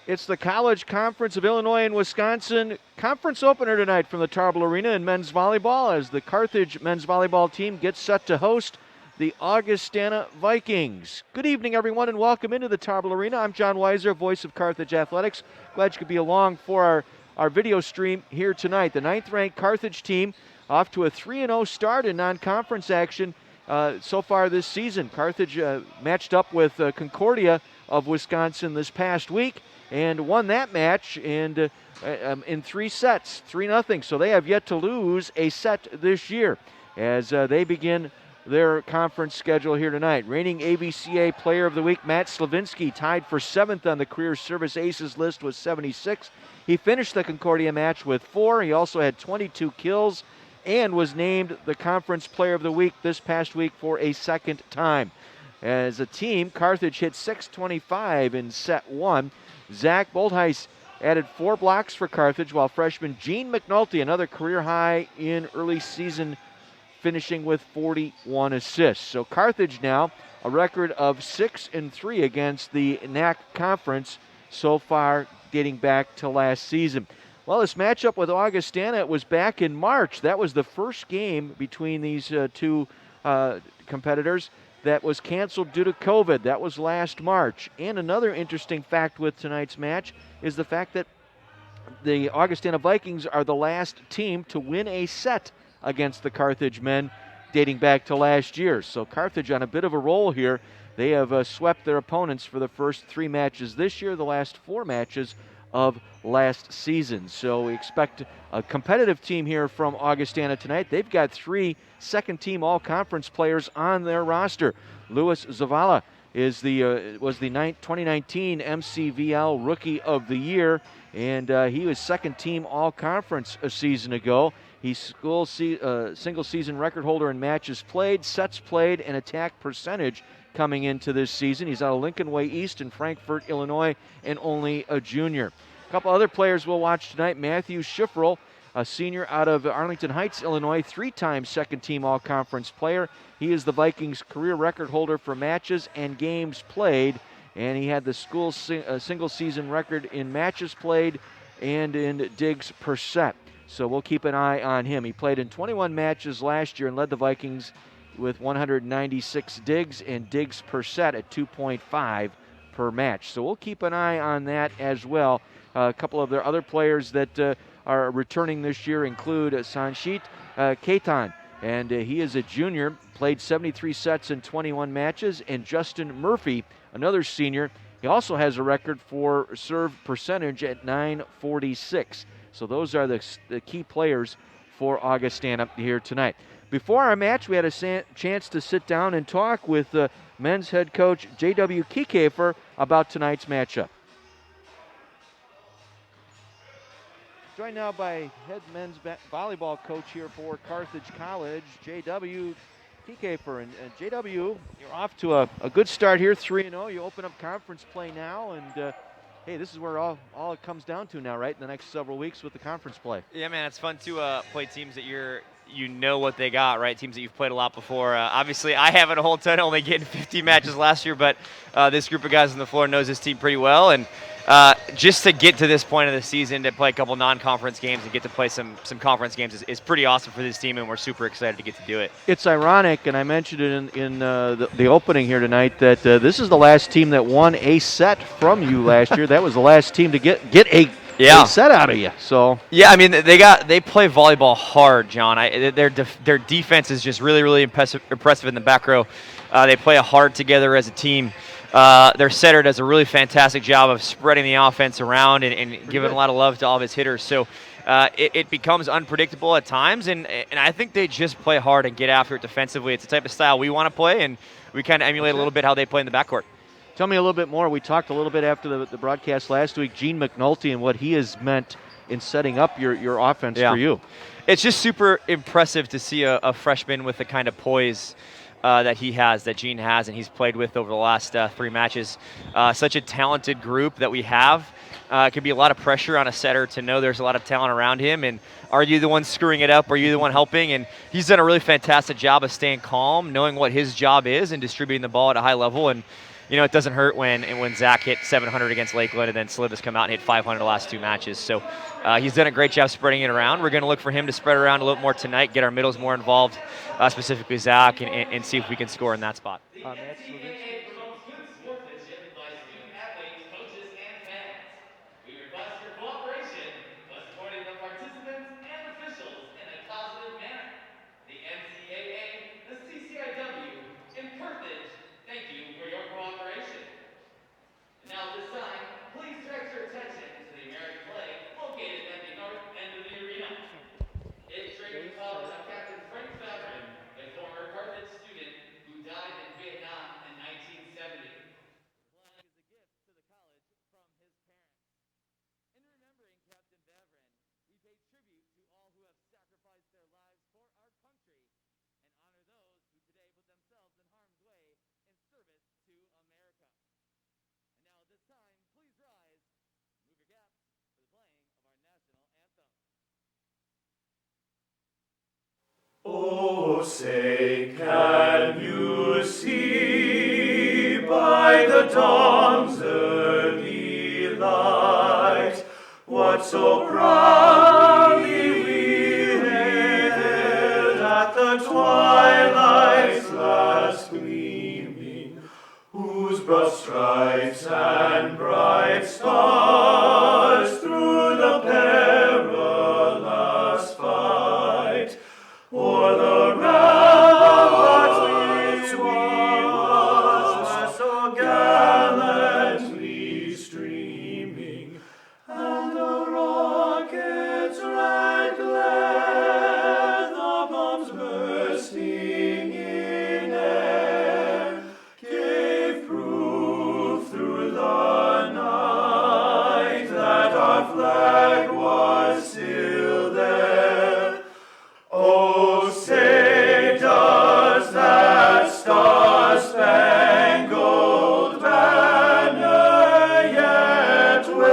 It's the College Conference of Illinois and Wisconsin conference opener tonight from the Tarble Arena in men's volleyball as the Carthage men's volleyball team gets set to host the Augustana Vikings. Good evening, everyone, and welcome into the Tarble Arena. I'm John Weiser, voice of Carthage Athletics. Glad you could be along for our video stream here tonight. The 9th-ranked Carthage team off to a 3-0 start in non-conference action so far this season. Carthage matched up with Concordia of Wisconsin this past week and won that match in 3 sets, 3-0. So they have yet to lose a set this year as they begin their conference schedule here tonight. Reigning AVCA Player of the Week, Matt Slavinsky, tied for 7th on the career service aces list with 76. He finished the Concordia match with 4. He also had 22 kills and was named the Conference Player of the Week this past week for a second time. As a team, Carthage hit 625 in set 1. Zach Boltheis added 4 blocks for Carthage, while freshman Gene McNulty, another career high in early season, finishing with 41 assists. So Carthage now a record of 6-3 against the NAC conference so far, dating back to last season. Well, this matchup with Augustana, it was back in March. That was the first game between these two competitors that was canceled due to COVID. That was last March. And another interesting fact with tonight's match is the fact that the Augustana Vikings are the last team to win a set against the Carthage men dating back to last year. So Carthage on a bit of a roll here. They have swept their opponents for the first 3 matches this year, the last 4 matches of last season. So we expect a competitive team here from Augustana tonight. They've got 3 second-team all-conference players on their roster. Louis Zavala was the 2019 MCVL Rookie of the Year, and he was second-team all-conference a season ago. He's single-season record holder in matches played, sets played, and attack percentage coming into this season. He's out of Lincoln Way East in Frankfort, Illinois, and only a junior. A couple other players we'll watch tonight. Matthew Schiffrel, a senior out of Arlington Heights, Illinois, 3-time second-team all-conference player. He is the Vikings' career record holder for matches and games played, and he had the school single-season record in matches played and in digs per set. So we'll keep an eye on him. He played in 21 matches last year and led the Vikings with 196 digs and digs per set at 2.5 per match. So we'll keep an eye on that as well. A couple of their other players that are returning this year include Sanchit Ketan, and he is a junior, played 73 sets in 21 matches, and Justin Murphy, another senior. He also has a record for serve percentage at 946. So those are the key players for Augustana here tonight. Before our match, we had a chance to sit down and talk with men's head coach J.W. Kiekefer about tonight's matchup. Joined now by head men's volleyball coach here for Carthage College, J.W. Kiekefer. And J.W., you're off to a good start here, 3-0. You open up conference play now, and hey, this is where all it comes down to now, right, in the next several weeks with the conference play. Yeah, man, it's fun to play teams that you know what they got, right? Teams that you've played a lot before. Obviously, I haven't a whole ton, only getting 50 matches last year, but this group of guys on the floor knows this team pretty well. And just to get to this point of the season, to play a couple non-conference games and get to play some conference games is pretty awesome for this team, and we're super excited to get to do it. It's ironic, and I mentioned it in the opening here tonight, that this is the last team that won a set from you last year. That was the last team to get a set out of you. So yeah, I mean they play volleyball hard, John. Their defense is just really impressive in the back row. They play hard together as a team. Their setter does a really fantastic job of spreading the offense around and giving a lot of love to all of his hitters. So it becomes unpredictable at times, and I think they just play hard and get after it defensively. It's the type of style we want to play, and we kind of emulate a little bit how they play in the backcourt. Tell me a little bit more. We talked a little bit after the broadcast last week, Gene McNulty, and what he has meant in setting up your offense for you. It's just super impressive to see a freshman with the kind of poise that Gene has, and he's played with over the last 3 matches. Such a talented group that we have. It can be a lot of pressure on a setter to know there's a lot of talent around him, and are you the one screwing it up? Are you the one helping? And he's done a really fantastic job of staying calm, knowing what his job is, and distributing the ball at a high level. And it doesn't hurt when Zach hit 700 against Lakeland and then Slid has come out and hit 500 the last 2 matches. So he's done a great job spreading it around. We're going to look for him to spread around a little more tonight, get our middles more involved, specifically Zach, and see if we can score in that spot. Oh, say, can you see by the dawn's early light what so proudly we hailed at the twilight's last gleaming, whose broad stripes and bright stars through the perilous fight o'er the ramparts was so gallantly streaming, and the rocket's red glare, the bombs bursting in air, gave proof through the night that our flag was still there. Oh, say, does that star-spangled banner yet wave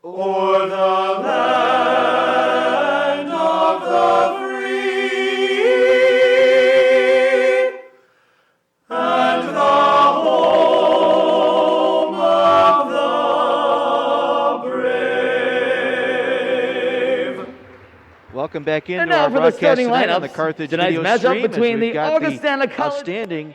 o'er the land of the free and the home of the brave? Welcome back into And now our for the broadcast starting tonight on the lineups. Carthage Tonight's video matchup stream, as between we've the got Augustana College- outstanding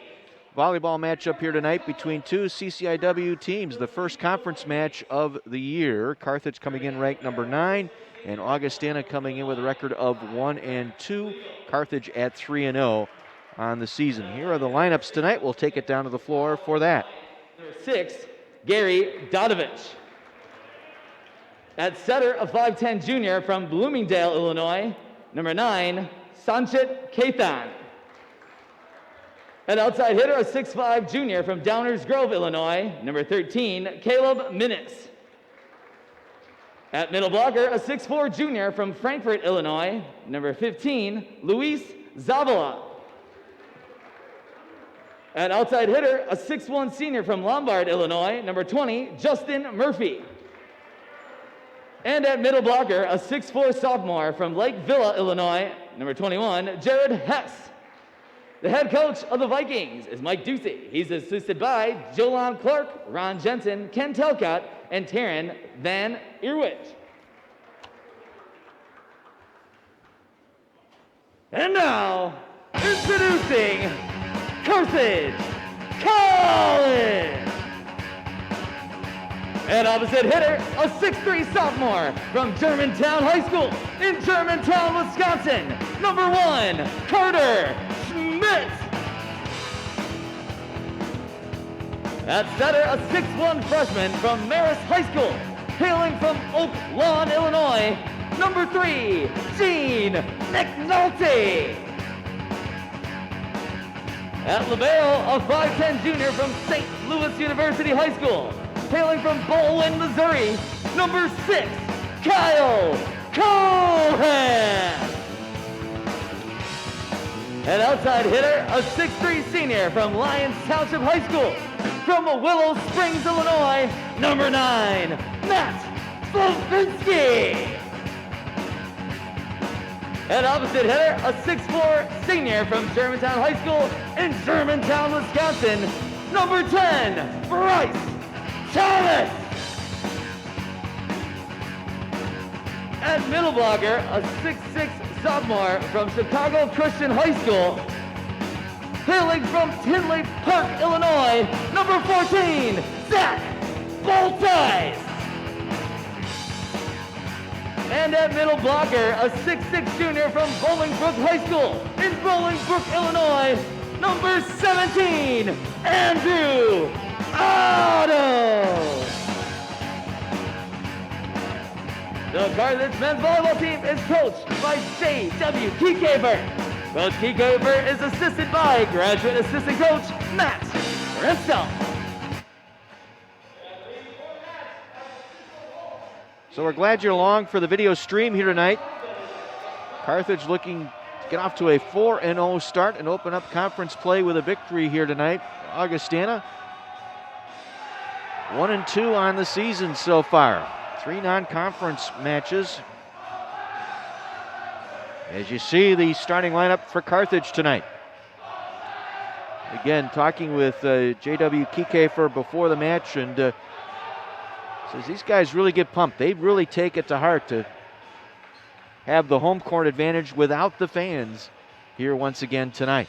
volleyball matchup here tonight between two CCIW teams. The first conference match of the year. Carthage coming in ranked number 9, and Augustana coming in with a record of 1-2. Carthage at 3-0 on the season. Here are the lineups tonight. We'll take it down to the floor for that. Number 6, Gary Dodovich. At setter, a 5'10 junior from Bloomingdale, Illinois. Number 9, Sanchit Keithan. At outside hitter, a 6'5 junior from Downers Grove, Illinois. Number 13, Caleb Minnis. At middle blocker, a 6'4 junior from Frankfort, Illinois. Number 15, Luis Zavala. At outside hitter, a 6'1 senior from Lombard, Illinois. Number 20, Justin Murphy. And at middle blocker, a 6'4 sophomore from Lake Villa, Illinois. Number 21, Jared Hess. The head coach of the Vikings is Mike Ducey. He's assisted by Jolan Clark, Ron Jensen, Ken Telcott, and Taryn Van Earwich. And now, introducing Carthage College. And opposite hitter, a 6'3 sophomore from Germantown High School in Germantown, Wisconsin. Number 1, Carter Schmidt. At setter, a 6'1 freshman from Marist High School, hailing from Oak Lawn, Illinois. Number 3, Gene McNulty. At libero, a 5'10 junior from St. Louis University High School, hailing from Bowling, Missouri. Number 6, Kyle Cohen. An outside hitter, a 6'3 senior from Lyons Township High School. From Willow Springs, Illinois, number 9, Matt Slovinsky. And opposite hitter, a 6'4" senior from Germantown High School in Germantown, Wisconsin, number 10, Bryce Thomas. At middle blocker, a 6'6" sophomore from Chicago Christian High School, hailing from Tinley Park, Illinois, number 14, Zach Boltice. And at middle blocker, a 6'6" junior from Bolingbrook High School in Bolingbrook, Illinois, number 17, Andrew Otto. The Carthage men's volleyball team is coached by J.W. Kiekefer. Coach Kiekefer is assisted by graduate assistant coach Matt Renstall. So we're glad you're along for the video stream here tonight. Carthage looking to get off to a 4-0 start and open up conference play with a victory here tonight. Augustana 1-2 on the season so far. 3 non-conference matches. As you see, the starting lineup for Carthage tonight. Again, talking with J.W. Kiekefer before the match, and says these guys really get pumped. They really take it to heart to have the home court advantage without the fans here once again tonight.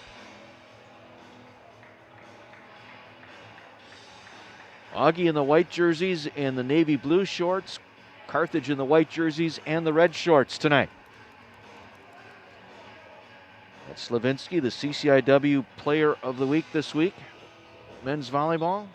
Augie in the white jerseys and the navy blue shorts. Carthage in the white jerseys and the red shorts tonight. That's Slavinsky, the CCIW Player of the Week this week. Men's volleyball.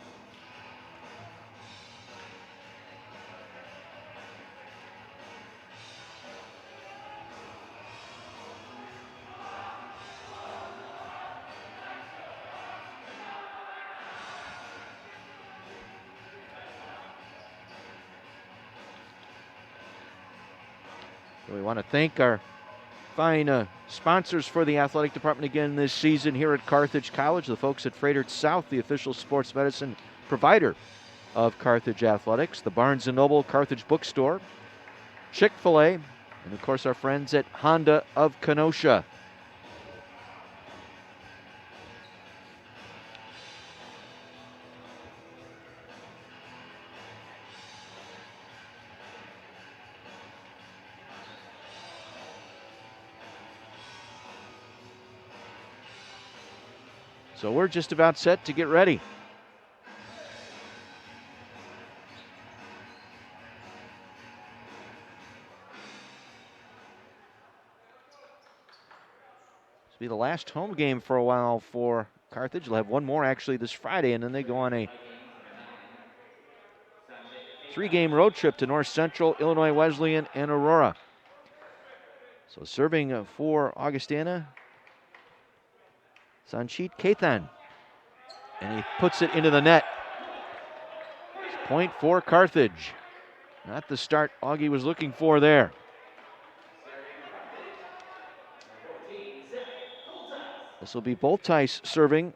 We want to thank our fine sponsors for the athletic department again this season here at Carthage College. The folks at Freighter South, the official sports medicine provider of Carthage Athletics. The Barnes & Noble Carthage Bookstore. Chick-fil-A. And of course our friends at Honda of Kenosha. So we're just about set to get ready. This will be the last home game for a while for Carthage. They'll have one more actually this Friday, and then they go on a 3-game road trip to North Central, Illinois Wesleyan, and Aurora. So serving for Augustana, Sanchit Keithan, and he puts it into the net. It's point for Carthage. Not the start Augie was looking for there. This will be Boltice serving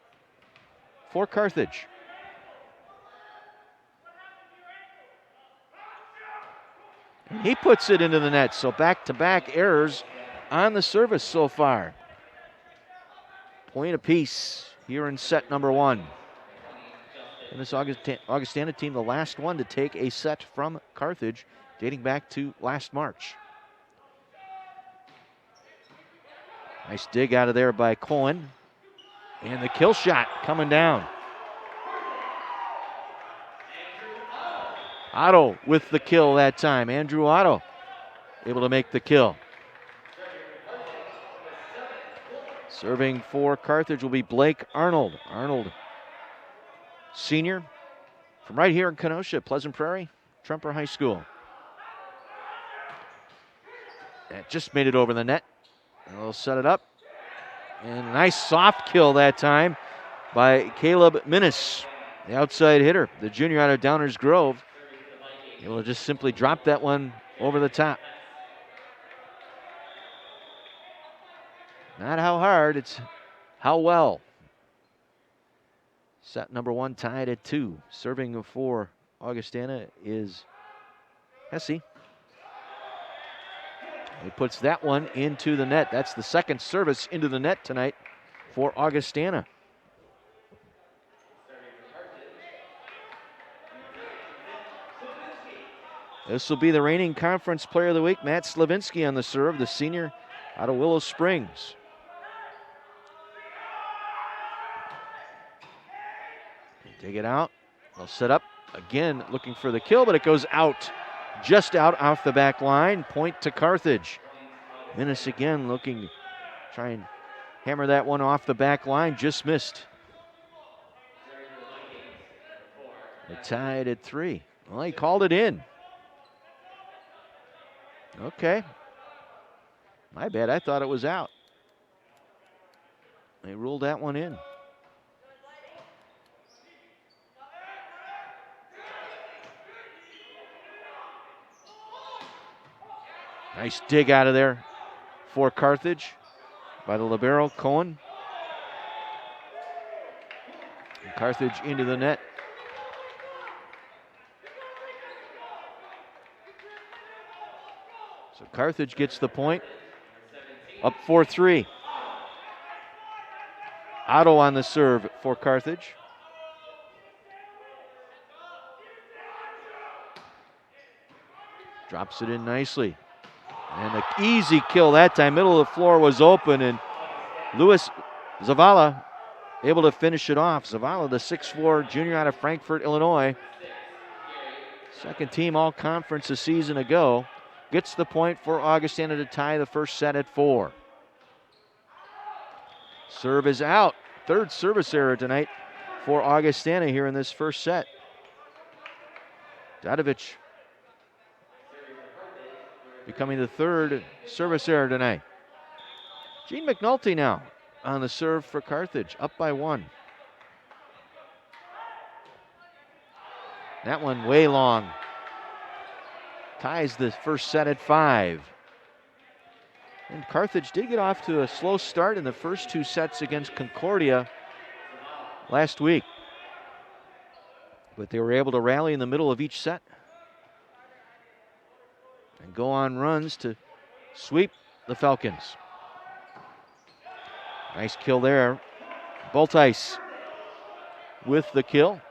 for Carthage. He puts it into the net, so back-to-back errors on the service so far. Point apiece here in set number 1. And this Augustana team, the last one to take a set from Carthage, dating back to last March. Nice dig out of there by Cohen. And the kill shot coming down. Otto with the kill that time. Andrew Otto able to make the kill. Serving for Carthage will be Blake Arnold. Arnold, senior from right here in Kenosha, Pleasant Prairie, Tremper High School. That just made it over the net. And they'll set it up. And a nice soft kill that time by Caleb Minnis, the outside hitter, the junior out of Downers Grove. Able to just simply drop that one over the top. Not how hard, it's how well. Set number 1 tied at 2. Serving for Augustana is Hesse. He puts that one into the net. That's the second service into the net tonight for Augustana. This will be the reigning conference player of the week, Matt Slavinsky on the serve, the senior out of Willow Springs. Dig it out. They'll set up again, looking for the kill, but it goes out. Just out off the back line. Point to Carthage. Minnis again looking to try and hammer that one off the back line. Just missed. They're tied at 3. Well, he called it in. Okay. My bad, I thought it was out. They ruled that one in. Nice dig out of there for Carthage by the libero, Cohen. And Carthage into the net. So Carthage gets the point. Up 4-3. Otto on the serve for Carthage. Drops it in nicely. And an easy kill that time. Middle of the floor was open, and Luis Zavala able to finish it off. Zavala, the 6'4" junior out of Frankfort, Illinois. Second team all-conference a season ago. Gets the point for Augustana to tie the first set at 4. Serve is out. Third service error tonight for Augustana here in this first set. Dadovic becoming the third service error tonight. Gene McNulty now on the serve for Carthage, up by 1. That one way long. Ties the first set at 5. And Carthage did get off to a slow start in the first 2 sets against Concordia last week. But they were able to rally in the middle of each set and go on runs to sweep the Falcons. Nice kill there. Boltice with the kill.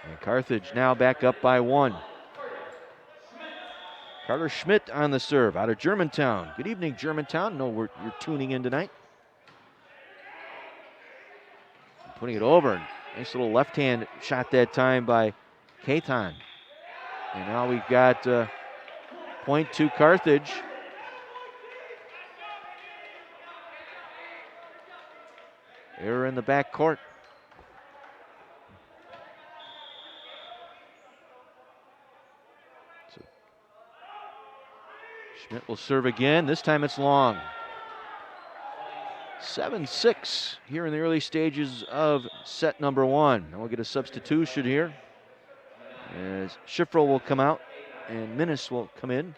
And Carthage now back up by 1. Carter Schmidt on the serve out of Germantown. Good evening, Germantown. No, you're tuning in tonight. Putting it over. Nice little left-hand shot that time by Katon. And now we've got point to Carthage. Error in the back court. So Schmidt will serve again. This time it's long. 7-6 here in the early stages of set number 1. Now we'll get a substitution here, as Schifrel will come out and Minnis will come in.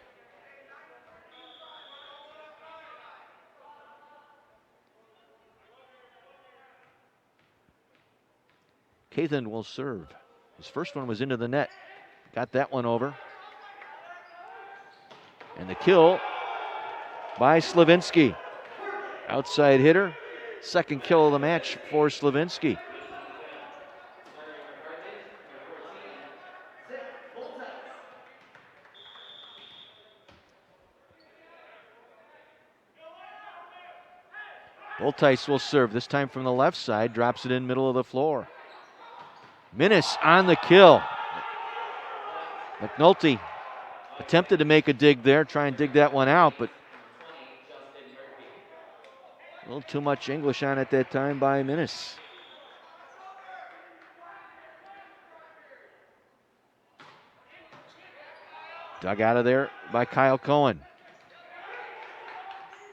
Kathan will serve. His first one was into the net. Got that one over. And the kill by Slavinsky. Outside hitter. Second kill of the match for Slavinsky. Boltice will serve, this time from the left side, drops it in middle of the floor. Minnis on the kill. McNulty attempted to make a dig there, try and dig that one out, but a little too much English on it that time by Minnis. Dug out of there by Kyle Cohen.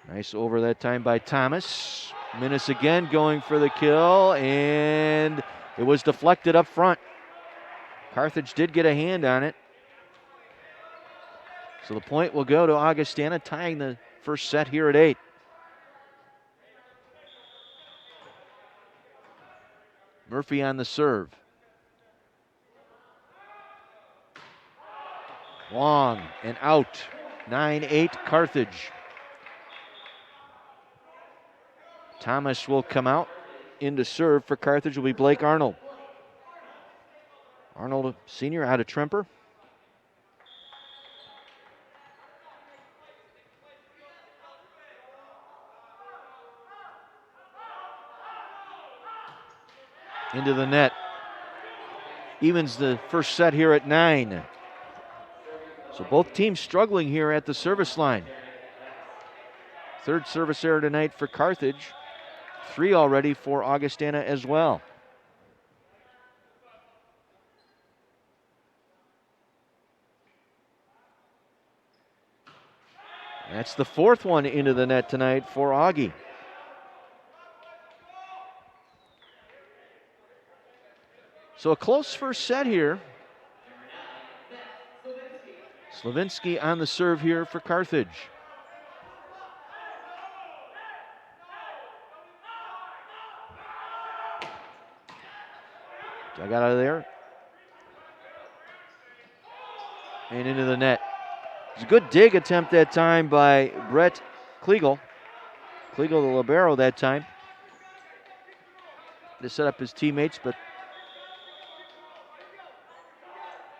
Nice over that time by Thomas. Minnis again going for the kill, and it was deflected up front. Carthage did get a hand on it. So the point will go to Augustana, tying the first set here at 8. Murphy on the serve. Long and out. 9-8 Carthage. Thomas will come out. Into serve for Carthage will be Blake Arnold. Arnold, senior, out of Tremper. Into the net. Evens the first set here at 9. So both teams struggling here at the service line. Third service error tonight for Carthage. 3 already for Augustana as well. That's the 4th one into the net tonight for Augie. So a close first set here. Slavinsky on the serve here for Carthage. Dug out of there. And into the net. It's a good dig attempt that time by Brett Kliegel. Kliegel, the libero that time. To set up his teammates, but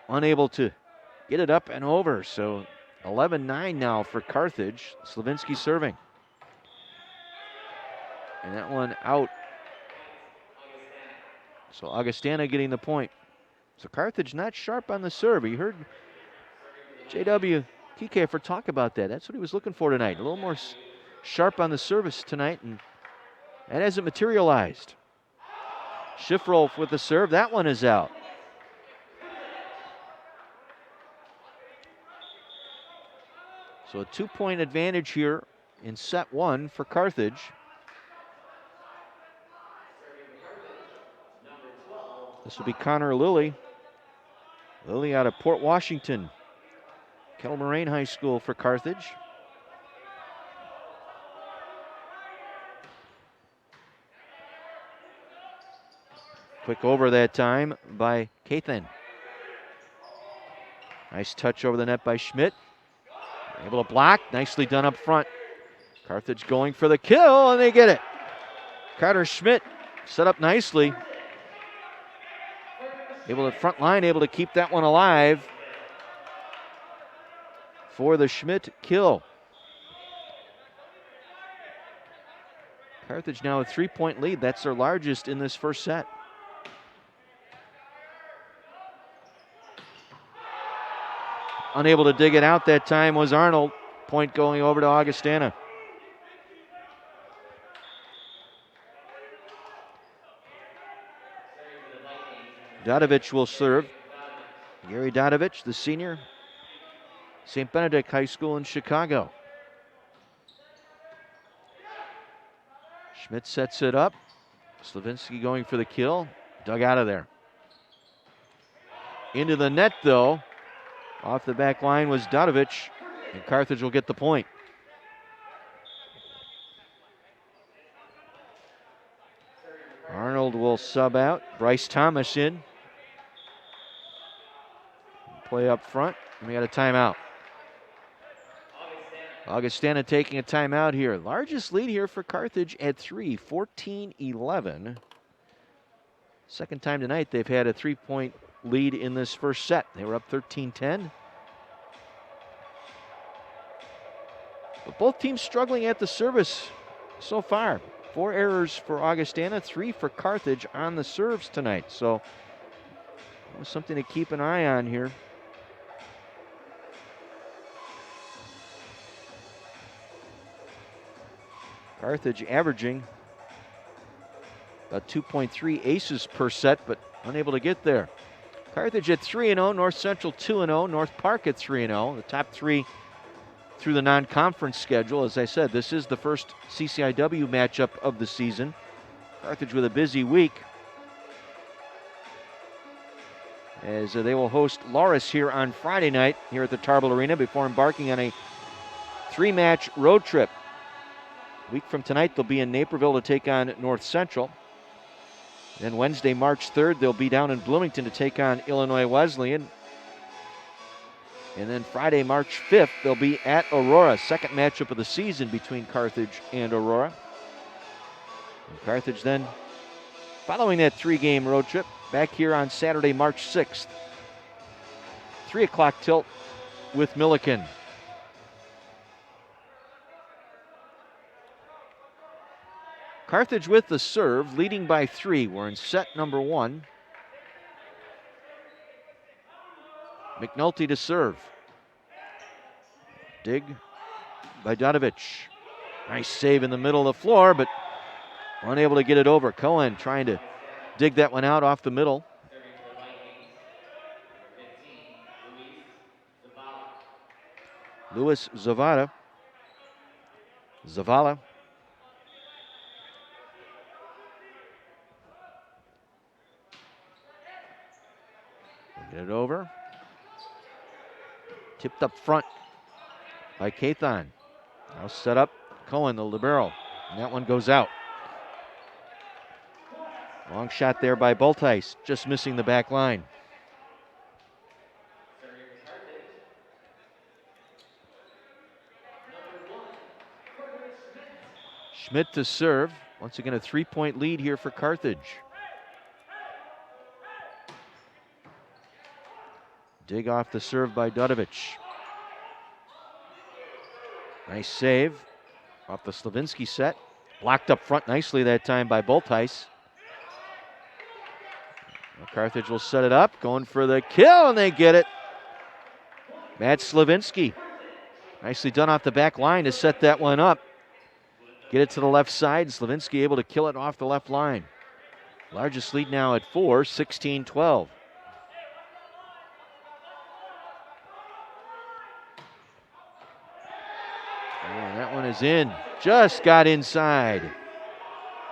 unable to get it up and over. So 11-9 now for Carthage. Slavinsky serving. And that one out. So Augustana getting the point. So Carthage not sharp on the serve. You heard J.W. Kiekefer talk about that. That's what he was looking for tonight. A little more sharp on the service tonight, and that hasn't materialized. Schiffrolf with the serve. That one is out. So a 2-point advantage here in set 1 for Carthage. This will be Connor Lilly. Lilly out of Port Washington. Kettle Moraine High School for Carthage. Quick over that time by Kathan. Nice touch over the net by Schmidt. Able to block. Nicely done up front. Carthage going for the kill, and they get it. Carter Schmidt set up nicely. Able to front line, able to keep that one alive for the Schmidt kill. Carthage now a 3-point lead. That's their largest in this first set. Unable to dig it out that time was Arnold. Point going over to Augustana. Dodovich will serve. Gary Dodovich, the senior. St. Benedict High School in Chicago. Schmidt sets it up. Slavinsky going for the kill. Dug out of there. Into the net, though. Off the back line was Dodovich, and Carthage will get the point. Arnold will sub out. Bryce Thomas in. Play up front, and we got a timeout. Augustana taking a timeout here. Largest lead here for Carthage at 3, 14-11. Second time tonight they've had a 3-point lead in this first set. They were up 13-10. But both teams struggling at the service so far. 4 errors for Augustana, 3 for Carthage on the serves tonight. So something to keep an eye on here. Carthage averaging about 2.3 aces per set, but unable to get there. Carthage at 3-0, North Central 2-0, North Park at 3-0. The top 3 through the non-conference schedule. As I said, this is the first CCIW matchup of the season. Carthage with a busy week, as they will host Loris here on Friday night here at the Tarble Arena before embarking on a 3-match road trip. A week from tonight, they'll be in Naperville to take on North Central. Then Wednesday, March 3rd, they'll be down in Bloomington to take on Illinois Wesleyan. And then Friday, March 5th, they'll be at Aurora. Second matchup of the season between Carthage and Aurora. And Carthage then, following that 3-game road trip, back here on Saturday, March 6th. 3 o'clock tilt with Milliken. Carthage with the serve, leading by 3. We're in set number 1. McNulty to serve. Dig by Dodovich. Nice save in the middle of the floor, but unable to get it over. Cohen trying to dig that one out off the middle. Luis Zavala. Get it over. Tipped up front by Cathon. Now set up Cohen, the libero. And that one goes out. Long shot there by Bultice, just missing the back line. Schmidt to serve. Once again, a 3-point lead here for Carthage. Dig off the serve by Dodovich. Nice save off the Slavinsky set. Blocked up front nicely that time by Bultice. Carthage will set it up, going for the kill, and they get it. Matt Slavinsky. Nicely done off the back line to set that one up. Get it to the left side. Slavinsky able to kill it off the left line. Largest lead now at 4, 16-12. And that one is in. Just got inside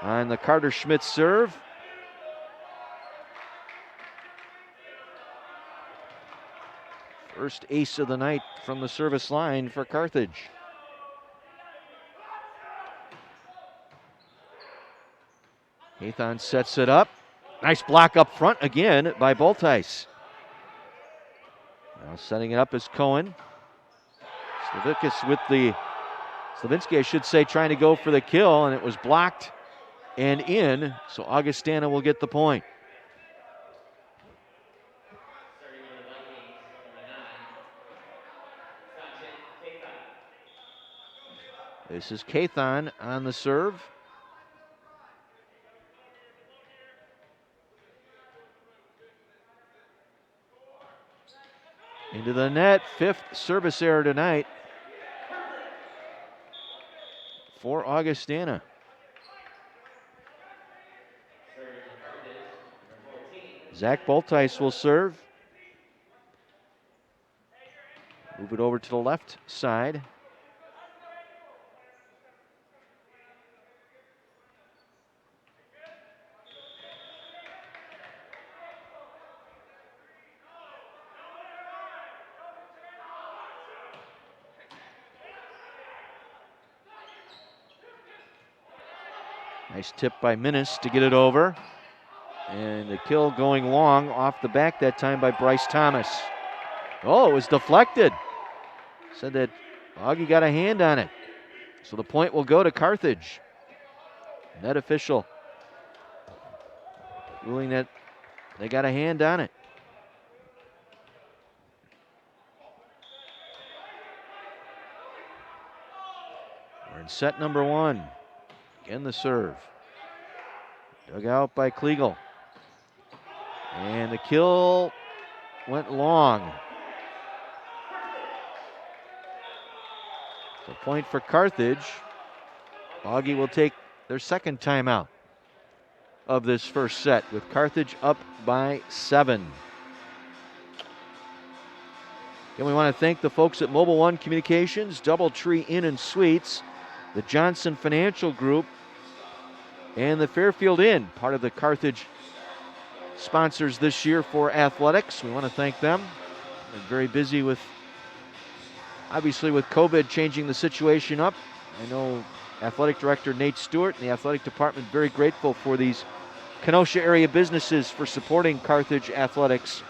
on the Carter Schmidt serve. First ace of the night from the service line for Carthage. Cathon sets it up. Nice block up front again by Bultice. Now setting it up is Cohen. Slavinsky, I should say, trying to go for the kill, and it was blocked and in, so Augustana will get the point. This is Cathon on the serve. Into the net, 5th service error tonight for Augustana. Zach Bultice will serve. Move it over to the left side. Nice tip by Minnis to get it over. And the kill going long off the back that time by Bryce Thomas. Oh, it was deflected. Said that Augie got a hand on it. So the point will go to Carthage. Net official ruling that they got a hand on it. We're in set number 1. Again, the serve. Dug out by Kliegel. And the kill went long. So point for Carthage. Augie will take their second timeout of this first set, with Carthage up by 7. And we want to thank the folks at Mobile One Communications, DoubleTree Inn & Suites, the Johnson Financial Group, and the Fairfield Inn, part of the Carthage sponsors this year for athletics. We want to thank them. They're very busy with, obviously, with COVID changing the situation up. I know Athletic Director Nate Stewart and the athletic department very grateful for these Kenosha area businesses for supporting Carthage athletics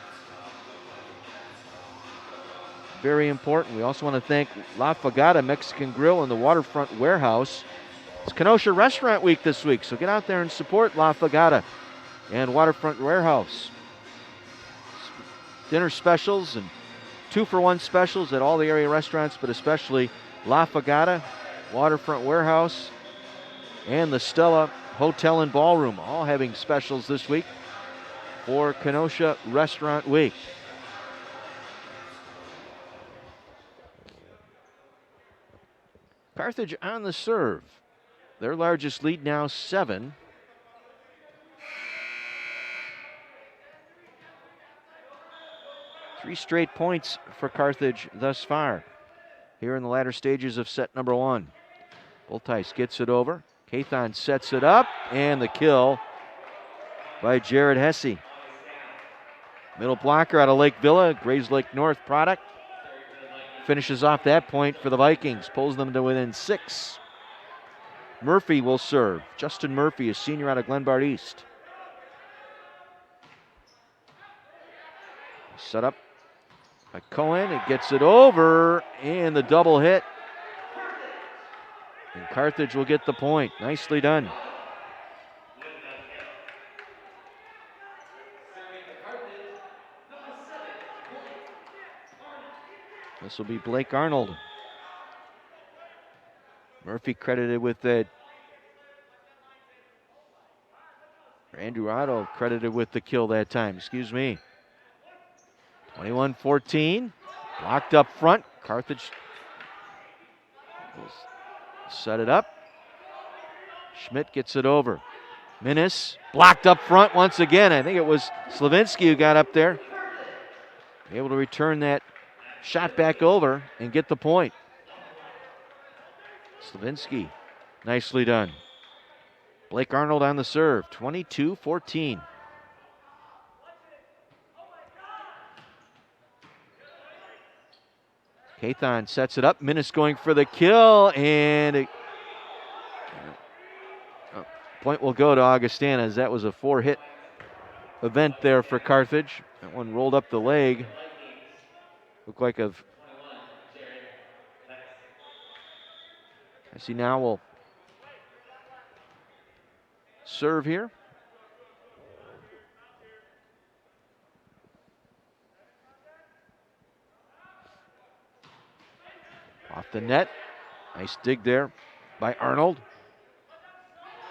very important. We also want to thank La Fagata Mexican Grill and the Waterfront Warehouse. It's Kenosha Restaurant Week this week, so get out there and support La Fagata and Waterfront Warehouse. Dinner specials and 2-for-1 specials at all the area restaurants, but especially La Fagata, Waterfront Warehouse, and the Stella Hotel and Ballroom, all having specials this week for Kenosha Restaurant Week. Carthage on the serve. Their largest lead now 7. Three straight points for Carthage thus far here in the latter stages of set number 1. Bultice gets it over. Cathon sets it up, and the kill by Jared Hesse. Middle blocker out of Lake Villa, Grays Lake North product. Finishes off that point for the Vikings, pulls them to within 6. Murphy will serve. Justin Murphy, a senior out of Glenbard East. Set up by Cohen, it gets it over, and the double hit. And Carthage will get the point. Nicely done. This will be Blake Arnold. Murphy credited with that. Andrew Otto credited with the kill that time, excuse me. 21-14, blocked up front. Carthage will set it up. Schmidt gets it over. Minnis blocked up front once again. I think it was Slavinsky who got up there. Able to return that shot back over and get the point. Slavinsky, nicely done. Blake Arnold on the serve, 22-14. Cathon sets it up. Minnis going for the kill, and point will go to Augustana, as that was a 4-hit event there for Carthage. That one rolled up the leg. Looked like I see now will serve here. Off the net. Nice dig there by Arnold.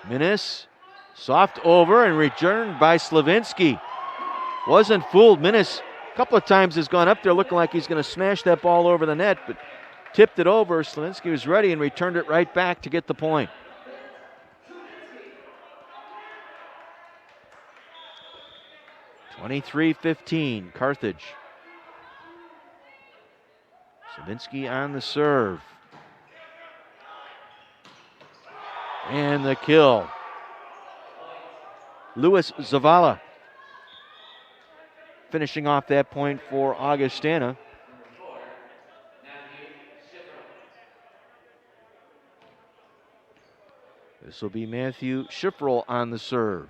Minnis, soft over and returned by Slavinsky. Wasn't fooled. Minnis a couple of times has gone up there looking like he's going to smash that ball over the net, but tipped it over. Slavinsky was ready and returned it right back to get the point. (23-15) Carthage. Slavinsky on the serve. And the kill. Louis Zavala finishing off that point for Augustana. This will be Matthew Schifferl on the serve.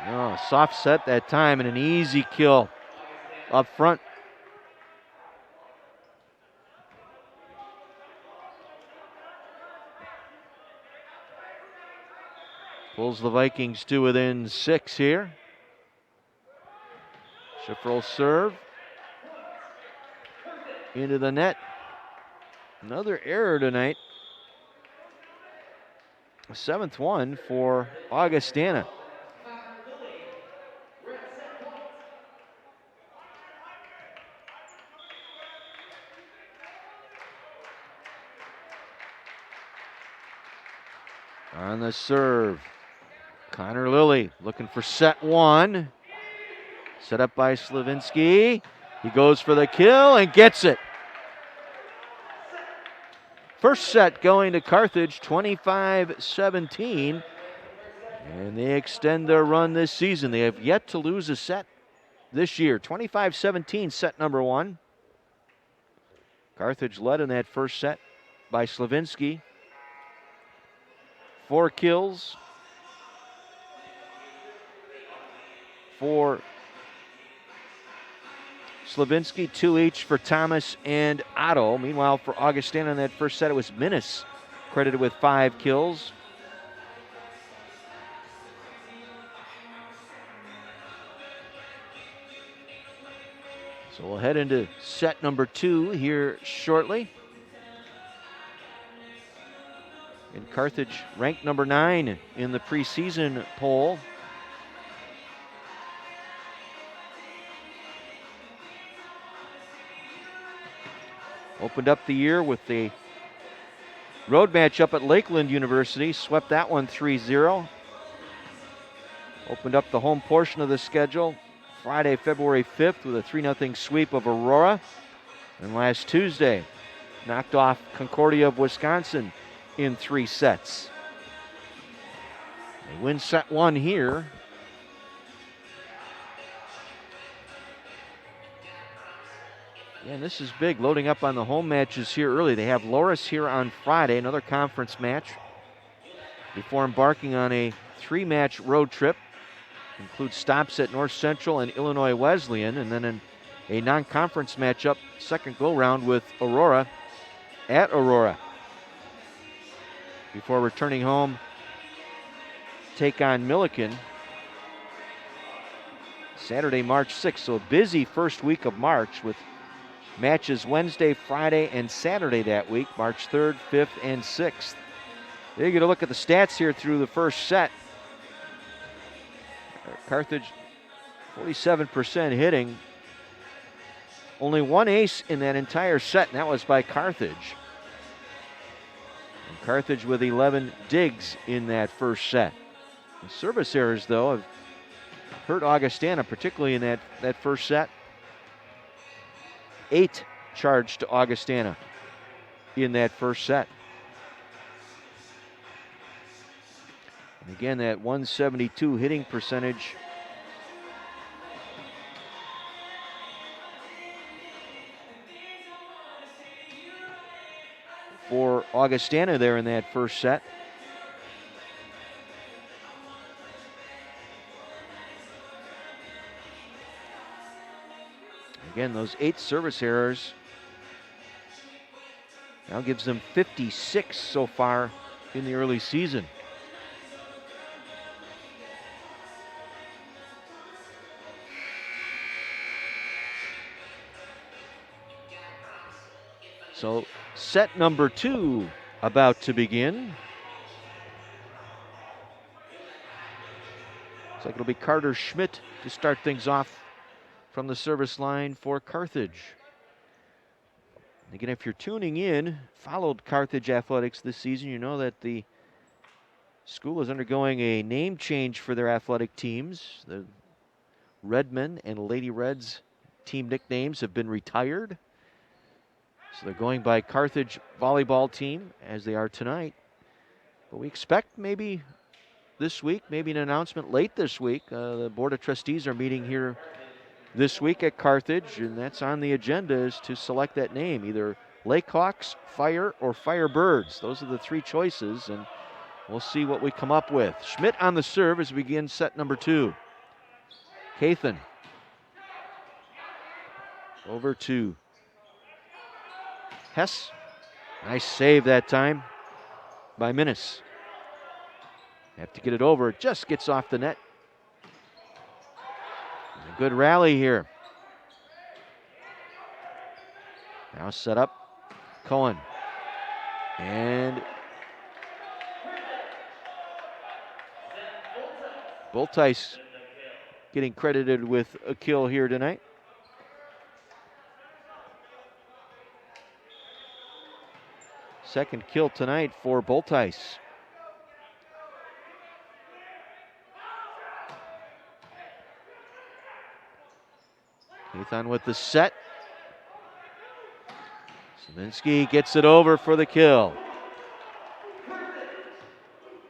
Oh, soft set that time and an easy kill up front. Pulls the Vikings to within 6 here. Schifferl serve. Into the net. Another error tonight. A 7th one for Augustana. On the serve, Connor Lilly looking for set 1. Set up by Slavinsky. He goes for the kill and gets it. First set going to Carthage, 25-17. And they extend their run this season. They have yet to lose a set this year. 25-17, set number 1. Carthage led in that first set by Slavinsky. 4 kills. for Slavinsky, 2 each for Thomas and Otto. Meanwhile, for Augustana in that first set, it was Minnis credited with 5 kills. So we'll head into set number 2 here shortly. And Carthage ranked number 9 in the preseason poll. Opened up the year with the road match up at Lakeland University, swept that one 3-0. Opened up the home portion of the schedule Friday, February 5th with a 3-0 sweep of Aurora. And last Tuesday, knocked off Concordia of Wisconsin in 3 sets. They win set 1 here. Yeah, and this is big, loading up on the home matches here early. They have Loras here on Friday, another conference match, before embarking on a 3-match road trip. Includes stops at North Central and Illinois Wesleyan, and then a non-conference matchup, second go-round with Aurora at Aurora. Before returning home, take on Milliken Saturday, March 6th. So a busy first week of March with matches Wednesday, Friday, and Saturday that week, March 3rd, 5th, and 6th. There you get a look at the stats here through the first set. Carthage, 47% hitting. Only 1 ace in that entire set, and that was by Carthage. And Carthage with 11 digs in that first set. The service errors, though, have hurt Augustana, particularly in that first set. 8 charged to Augustana in that first set. And again, that 172 hitting percentage. For Augustana there in that first set. Again, those 8 service errors now gives them 56 so far in the early season. So set number 2 about to begin. Looks like it'll be Carter Schmidt to start things off from the service line for Carthage. And again, if you're tuning in, followed Carthage athletics this season, you know that the school is undergoing a name change for their athletic teams. The Redmen and Lady Reds team nicknames have been retired. So they're going by Carthage Volleyball Team, as they are tonight. But we expect maybe this week, maybe an announcement late this week. The Board of Trustees are meeting here this week at Carthage, and that's on the agenda, is to select that name, either Lakehawks, Fire, or Firebirds. Those are the 3 choices, and we'll see what we come up with. Schmidt on the serve as we begin set number 2. Cathan over to Hess. Nice save that time by Minnis. Have to get it over. It just gets off the net. A good rally here. Now set up Cohen. And Bultice getting credited with a kill here tonight. Second kill tonight for Bultice. Nathan with the set. Slavinsky gets it over for the kill.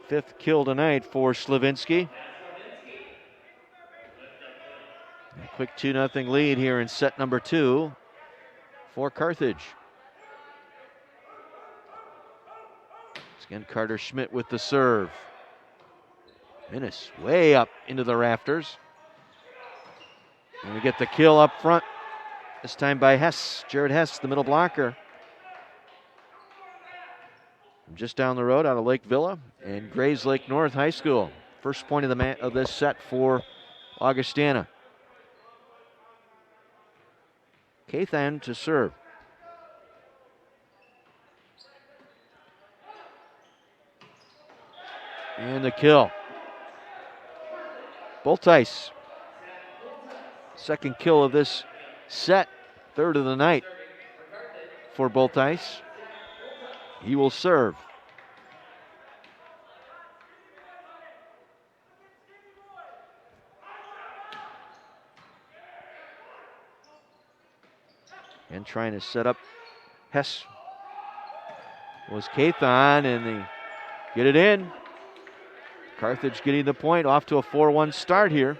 5th kill tonight for Slavinsky. A quick 2-0 lead here in set number 2 for Carthage. Again, Carter Schmidt with the serve. Minnis way up into the rafters. And we get the kill up front, this time by Hess, Jared Hess, the middle blocker. From just down the road out of Lake Villa and Grays Lake North High School. First point of this set for Augustana. Kathan to serve. And the kill. Boltice. Second kill of this set. Third of the night for Boltice. He will serve. And trying to set up Hess was Kathan, and they get it in. Carthage getting the point, off to a 4-1 start here.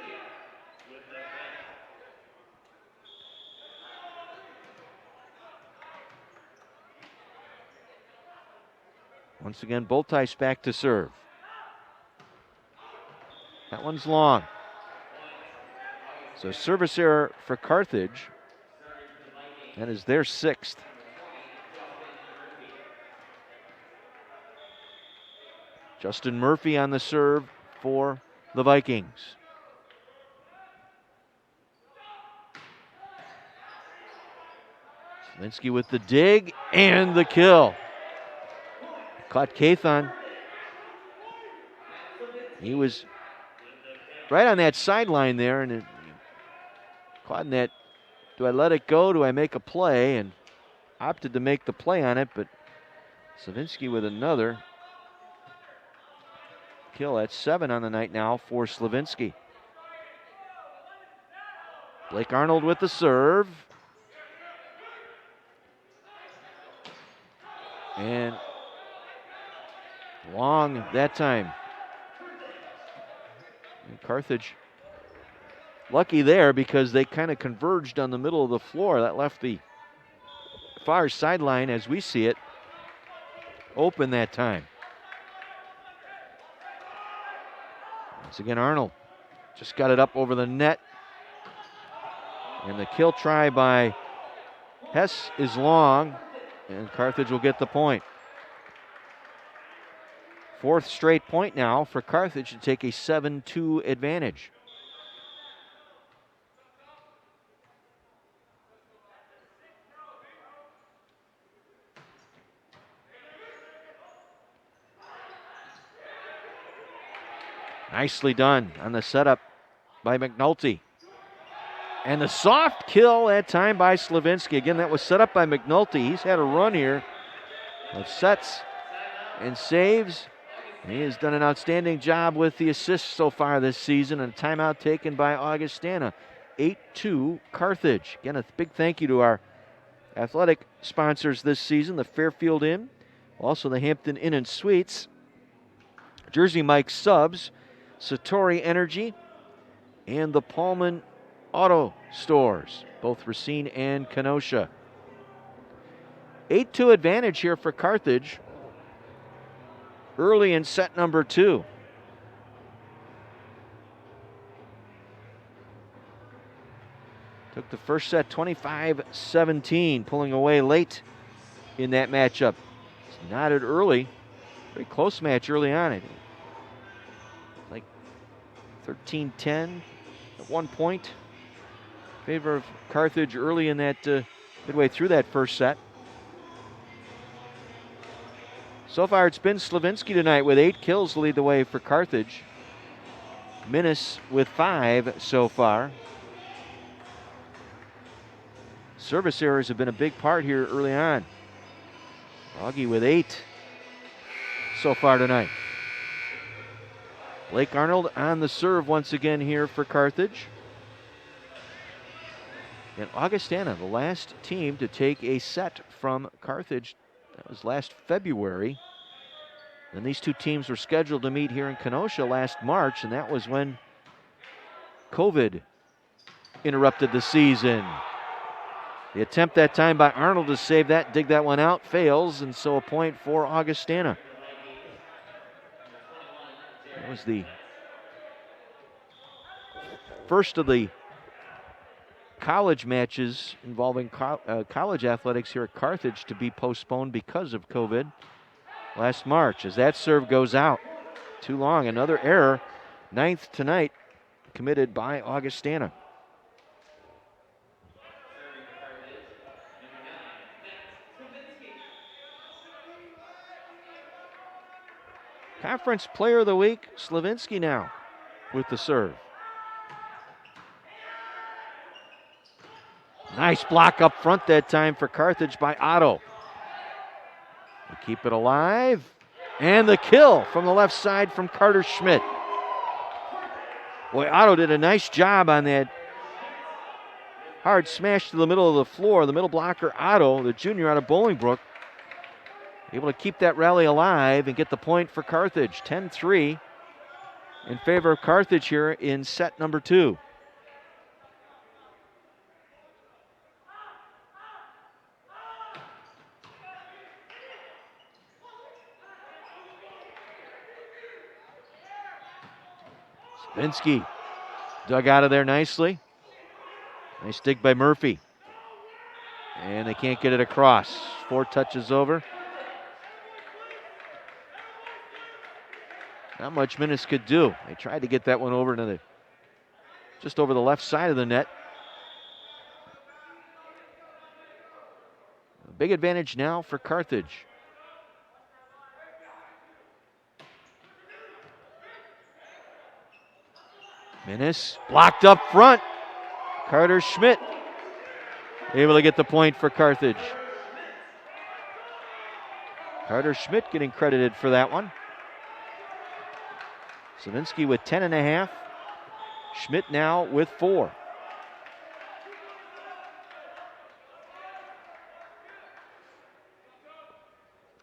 Once again, Boltice back to serve. That one's long. So service error for Carthage. That is their 6th. Justin Murphy on the serve for the Vikings. Slinsky with the dig and the kill. Caught Kathan. He was right on that sideline there, and caught in that, do I let it go, do I make a play, and opted to make the play on it, but Slavinsky with another kill. That's 7 on the night now for Slavinsky. Blake Arnold with the serve. And long that time. And Carthage lucky there because they kind of converged on the middle of the floor. That left the far sideline, as we see it, open that time. Once again, Arnold just got it up over the net. And the kill try by Hess is long, and Carthage will get the point. 4th straight point now for Carthage to take a 7-2 advantage. Nicely done on the setup by McNulty. And the soft kill that time by Slavinsky. Again, that was set up by McNulty. He's had a run here of sets and saves. He has done an outstanding job with the assists so far this season. And a timeout taken by Augustana. 8-2 Carthage. Again, a big thank you to our athletic sponsors this season, the Fairfield Inn, also the Hampton Inn and Suites, Jersey Mike's Subs, Satori Energy, and the Pullman Auto Stores, both Racine and Kenosha. 8-2 advantage here for Carthage early in set number 2. Took the first set 25-17, pulling away late in that matchup. It's knotted early, very close match early on. It like 13-10 at one point. In favor of Carthage early in that midway through that first set. So far it's been Slavinsky tonight with 8 kills to lead the way for Carthage. Minnis with 5 so far. Service errors have been a big part here early on. Augie with 8 so far tonight. Blake Arnold on the serve once again here for Carthage. And Augustana, the last team to take a set from Carthage. That was last February. Then these two teams were scheduled to meet here in Kenosha last March, and that was when COVID interrupted the season. The attempt that time by Arnold to save that, dig that one out, fails, and so a point for Augustana. That was the first of the college matches involving college athletics here at Carthage to be postponed because of COVID last March. As that serve goes out, too long. Another error, 9th tonight, committed by Augustana. Conference Player of the Week, Slavinsky now with the serve. Nice block up front that time for Carthage by Otto. They keep it alive. And the kill from the left side from Carter Schmidt. Boy, Otto did a nice job on that hard smash to the middle of the floor. The middle blocker, Otto, the junior out of Bolingbrook, able to keep that rally alive and get the point for Carthage. 10-3 in favor of Carthage here in set number 2. Vinsky dug out of there nicely. Nice dig by Murphy. And they can't get it across. 4 touches over. Not much Minnis could do. They tried to get that one over to just over the left side of the net. A big advantage now for Carthage. Minnis blocked up front. Carter Schmidt able to get the point for Carthage. Carter Schmidt getting credited for that one. Slavinsky with 10.5. Schmidt now with 4.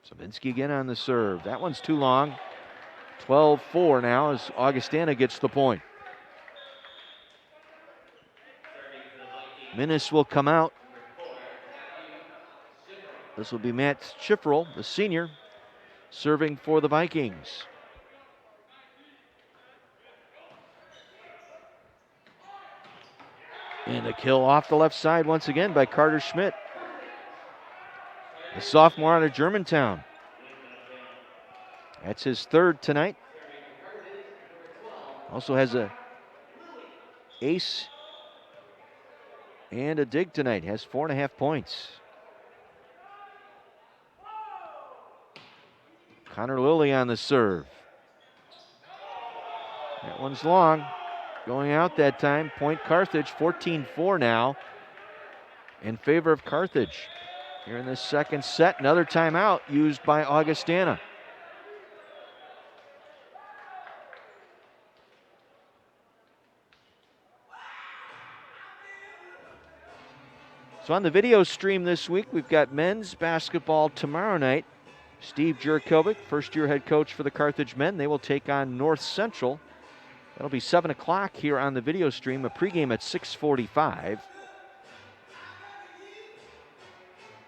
Slavinsky again on the serve. That one's too long. 12-4 now as Augustana gets the point. Minnis will come out. This will be Matt Schifferl, the senior, serving for the Vikings. And a kill off the left side once again by Carter Schmidt, the sophomore out of Germantown. That's his 3rd tonight. Also has a ace and a dig tonight. Has 4.5 points. Connor Lilly on the serve. That one's long. Going out that time. Point Carthage. 14-4 now in favor of Carthage. Here in this second set. Another timeout used by Augustana. So on the video stream this week, we've got men's basketball tomorrow night. Steve Jurkovic, first-year head coach for the Carthage men. They will take on North Central. That'll be 7 o'clock here on the video stream. A pregame at 6:45.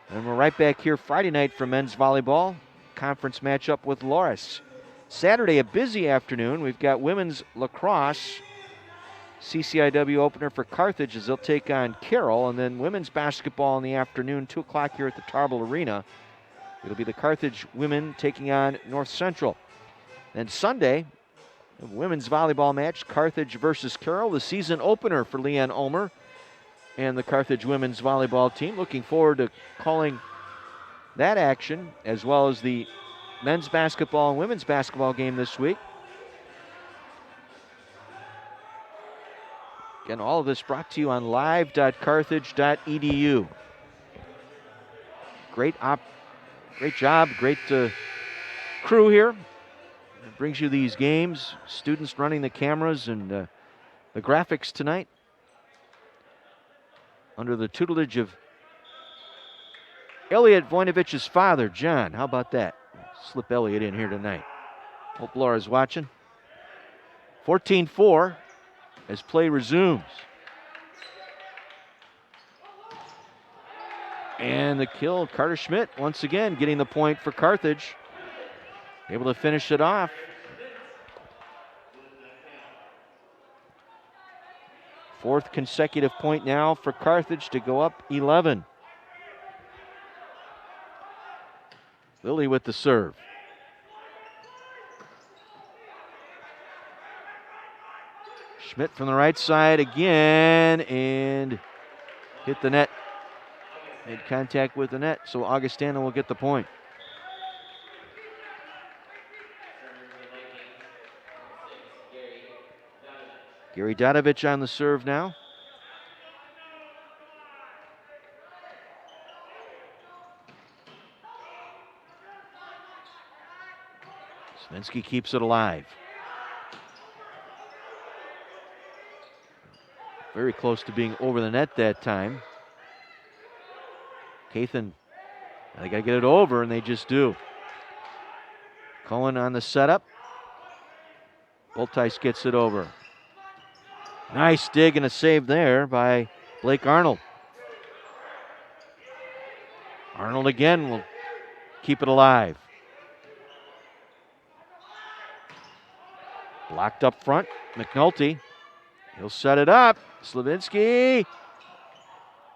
And we're right back here Friday night for men's volleyball. Conference matchup with Loris. Saturday, a busy afternoon. We've got women's lacrosse. CCIW opener for Carthage as they'll take on Carroll, and then women's basketball in the afternoon, 2 o'clock here at the Tarble Arena. It'll be the Carthage women taking on North Central. Then Sunday, a women's volleyball match, Carthage versus Carroll, the season opener for Leanne Omer and the Carthage women's volleyball team. Looking forward to calling that action, as well as the men's basketball and women's basketball game this week. Again, all of this brought to you on live.carthage.edu. Great job, great crew here. It brings you these games. Students running the cameras and the graphics tonight. Under the tutelage of Elliot Voinovich's father, John. How about that? Slip Elliot in here tonight. Hope Laura's watching. 14-4. As play resumes. And the kill, Carter Schmidt once again getting the point for Carthage. Able to finish it off. Fourth consecutive point now for Carthage to go up 11. Lilly with the serve. Schmidt from the right side again and hit the net. Made contact with the net, so Augustana will get the point. Gary Dadovich on the serve now. Sminsky keeps it alive. Very close to being over the net that time. Cathan, they got to get it over, and they just do. Cohen on the setup. Boltice gets it over. Nice dig and a save there by Blake Arnold. Arnold again will keep it alive. Blocked up front, McNulty. He'll set it up. Slavinsky.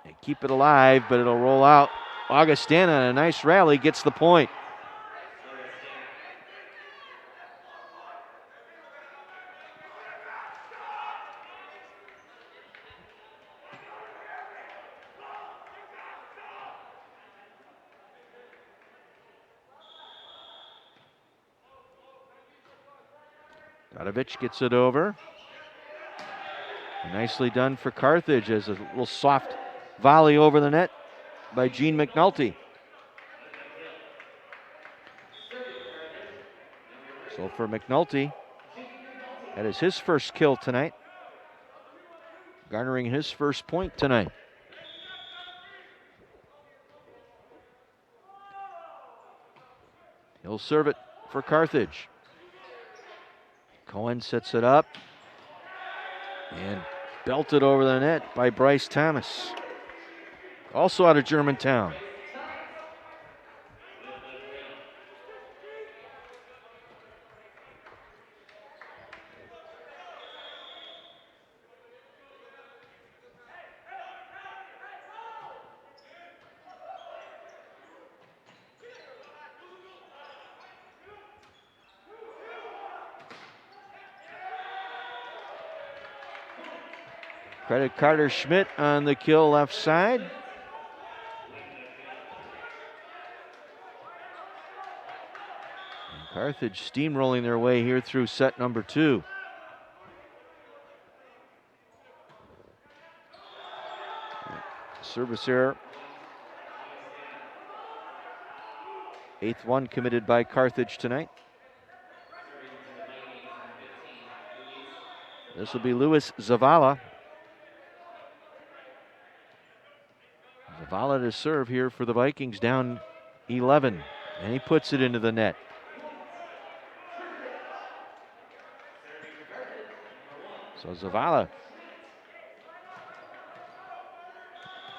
And keep it alive, but it'll roll out. Augustana, a nice rally, gets the point. Dadovich gets it over. Nicely done for Carthage as a little soft volley over the net by Gene McNulty. So for McNulty, that is his first kill tonight, garnering his first point tonight. He'll serve it for Carthage. Cohen sets it up and belted over the net by Bryce Thomas, also out of Germantown. Credit Carter Schmidt on the kill left side. And Carthage steamrolling their way here through set number 2. Service error. 8th one committed by Carthage tonight. This will be Luis Zavala. Zavala to serve here for the Vikings, down 11, and he puts it into the net. So Zavala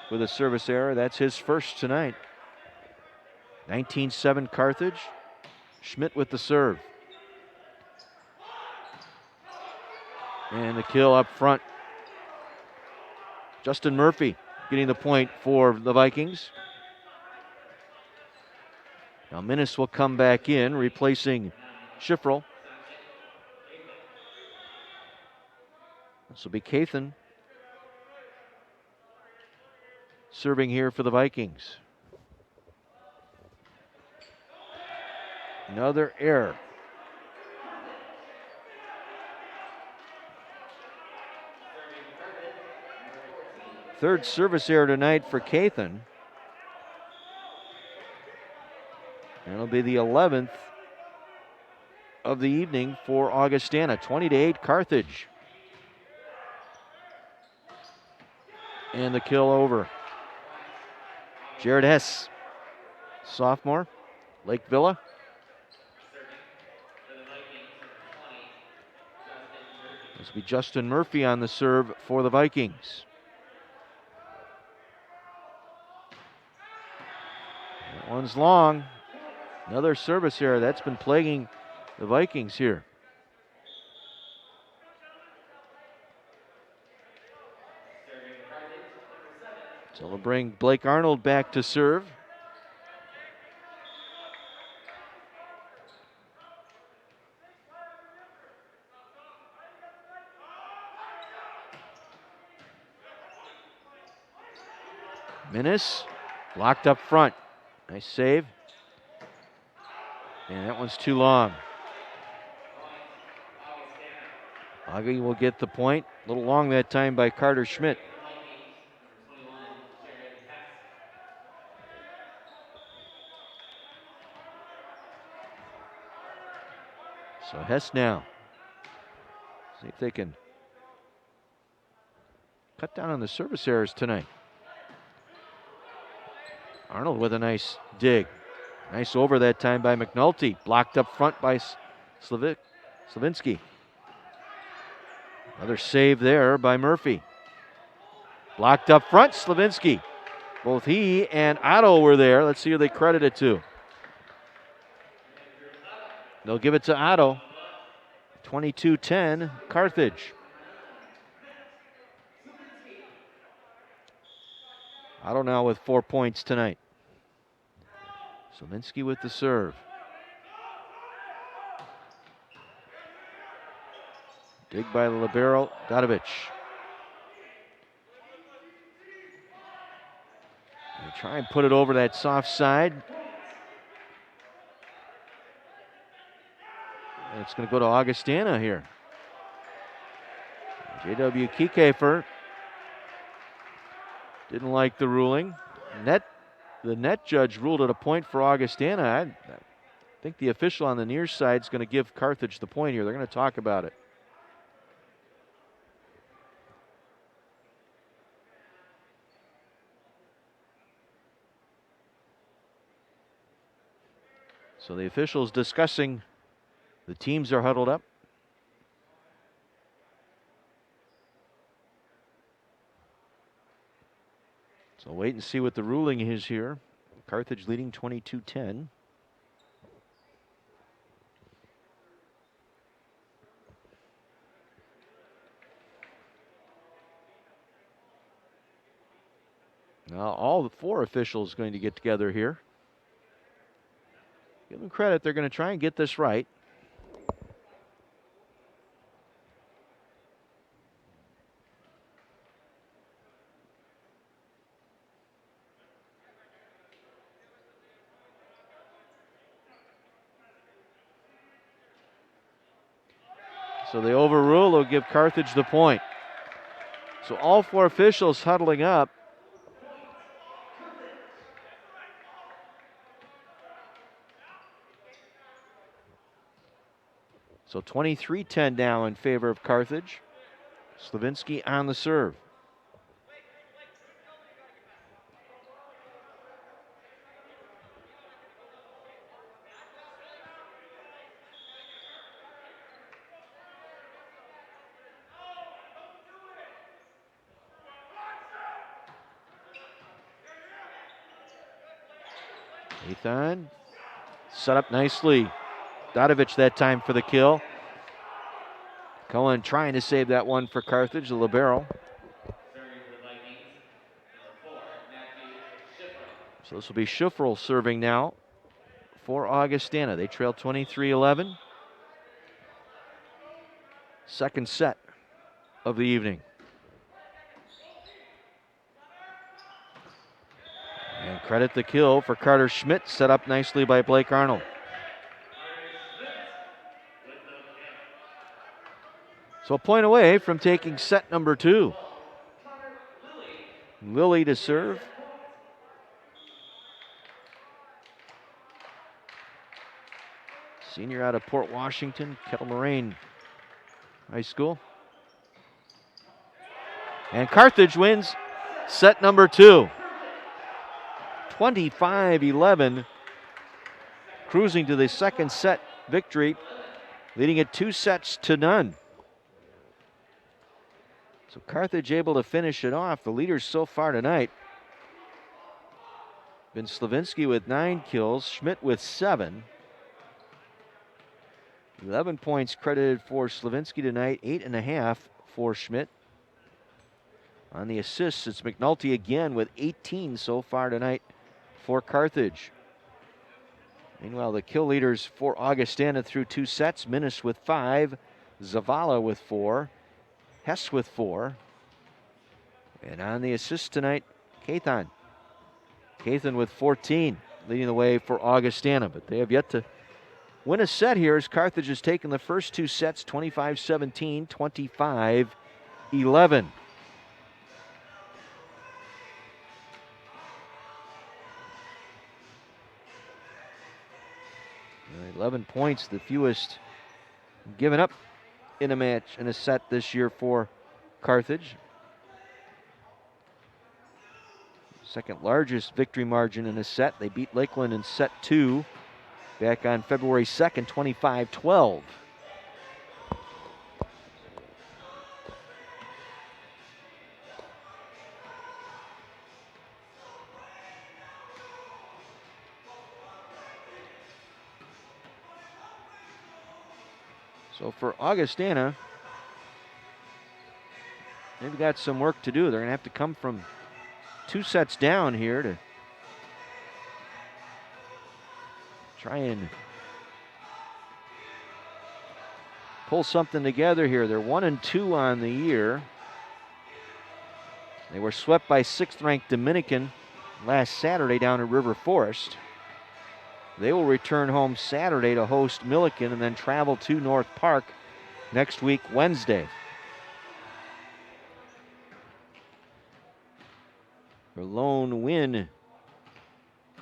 with a service error. That's his first tonight. 19-7 Carthage. Schmidt with the serve. And the kill up front. Justin Murphy getting the point for the Vikings. Now Minnis will come back in, replacing Schifferl. This will be Cathan serving here for the Vikings. Another error. Third service error tonight for Cathan. And it'll be the 11th of the evening for Augustana. 20-8 Carthage. And the kill over. Jared Hess, sophomore, Lake Villa. This will be Justin Murphy on the serve for the Vikings. That one's long. Another service error that's been plaguing the Vikings here. So we'll bring Blake Arnold back to serve. Minnis blocked up front. Nice save. And that one's too long. Augie will get the point. A little long that time by Carter Schmidt. So Hess now. See if they can cut down on the service errors tonight. Arnold with a nice dig. Nice over that time by McNulty. Blocked up front by Slavinsky. Another save there by Murphy. Blocked up front, Slavinsky. Both he and Otto were there. Let's see who they credit it to. They'll give it to Otto. 22-10, Carthage. Otto now with 4 points tonight. Slavinsky with the serve. Dig by the libero, Dadovich. They try and put it over that soft side. And it's going to go to Augustana here. J.W. Kiekefer didn't like the ruling. The net judge ruled it a point for Augustana. I think the official on the near side is going to give Carthage the point here. They're going to talk about it. So the officials discussing. The teams are huddled up. So wait and see what the ruling is here. Carthage leading 22-10. Now all the 4 officials going to get together here. Give them credit, they're going to try and get this right. So they overrule, they'll give Carthage the point. So all 4 officials huddling up. So 23-10 now in favor of Carthage. Slavinsky on the serve. Ethan set up nicely. Dadovich that time for the kill. Cohen trying to save that one for Carthage, the libero. So this will be Schiffrel serving now for Augustana. They trail 23-11. Second set of the evening. And credit the kill for Carter Schmidt, set up nicely by Blake Arnold. So a point away from taking set number 2. Lilly to serve. Senior out of Port Washington, Kettle Moraine High School. And Carthage wins set number 2. 25-11. Cruising to the second set victory, leading it 2-0. So Carthage able to finish it off. The leaders so far tonight been Slavinsky with 9 kills, Schmidt with 7. 11 points credited for Slavinsky tonight, 8.5 for Schmidt. On the assists, it's McNulty again with 18 so far tonight for Carthage. Meanwhile, the kill leaders for Augustana through 2 sets. Minnis with 5, Zavala with 4, Hess with 4. And on the assist tonight, Cathan. Cathan with 14, leading the way for Augustana. But they have yet to win a set here as Carthage has taken the first 2 sets, 25-17, 25-11. 11 points, the fewest given up in a match, in a set this year for Carthage. Second largest victory margin in a set. They beat Lakeland in set 2 back on February 2nd, 25-12. So for Augustana, they've got some work to do. They're going to have to come from 2 sets down here to try and pull something together here. They're 1-2 on the year. They were swept by 6th-ranked Dominican last Saturday down at River Forest. They will return home Saturday to host Milliken and then travel to North Park next week, Wednesday. Their lone win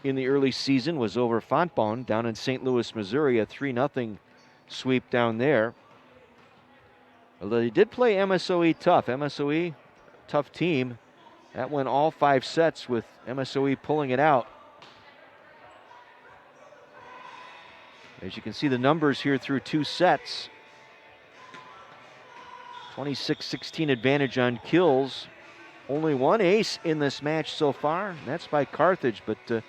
in the early season was over Fontbonne down in St. Louis, Missouri, a 3-0 sweep down there. Although they did play MSOE tough. MSOE, tough team. That went all 5 sets with MSOE pulling it out. As you can see the numbers here through 2 sets. 26-16 advantage on kills. Only 1 ace in this match so far, and that's by Carthage. But I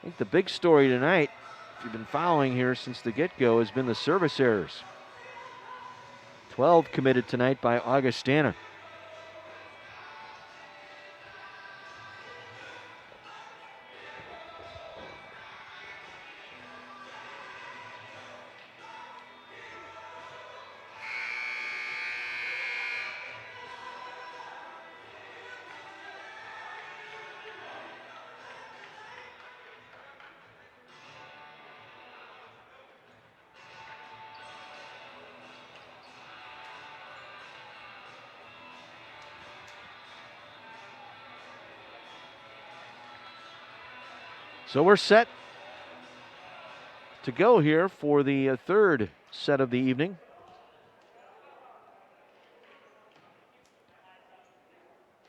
think the big story tonight, if you've been following here since the get-go, has been the service errors. 12 committed tonight by Augustana. So we're set to go here for the 3rd set of the evening.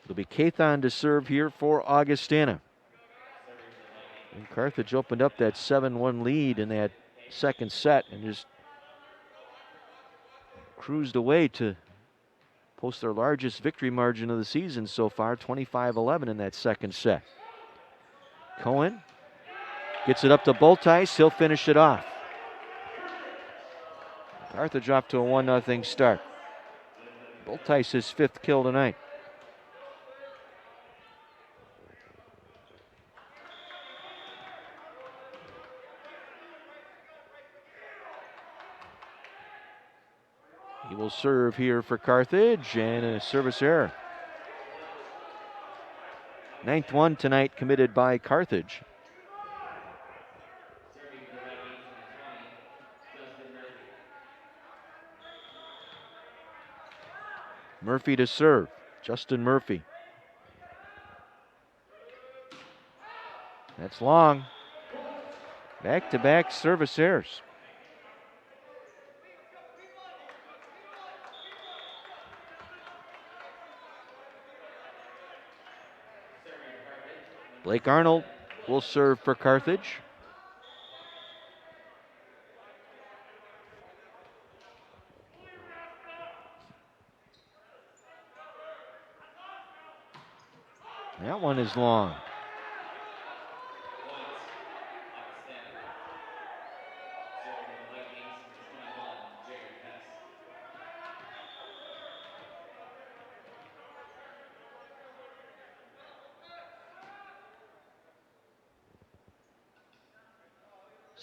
It'll be Cathan to serve here for Augustana. And Carthage opened up that 7-1 lead in that 2nd set and just cruised away to post their largest victory margin of the season so far, 25-11 in that 2nd set. Cohen gets it up to Boltice. He'll finish it off. Carthage off to a 1-0 start. Boltice his 5th kill tonight. He will serve here for Carthage, and a service error. 9th one tonight committed by Carthage. Murphy to serve. Justin Murphy. That's long. Back-to-back service errors. Blake Arnold will serve for Carthage. That one is long.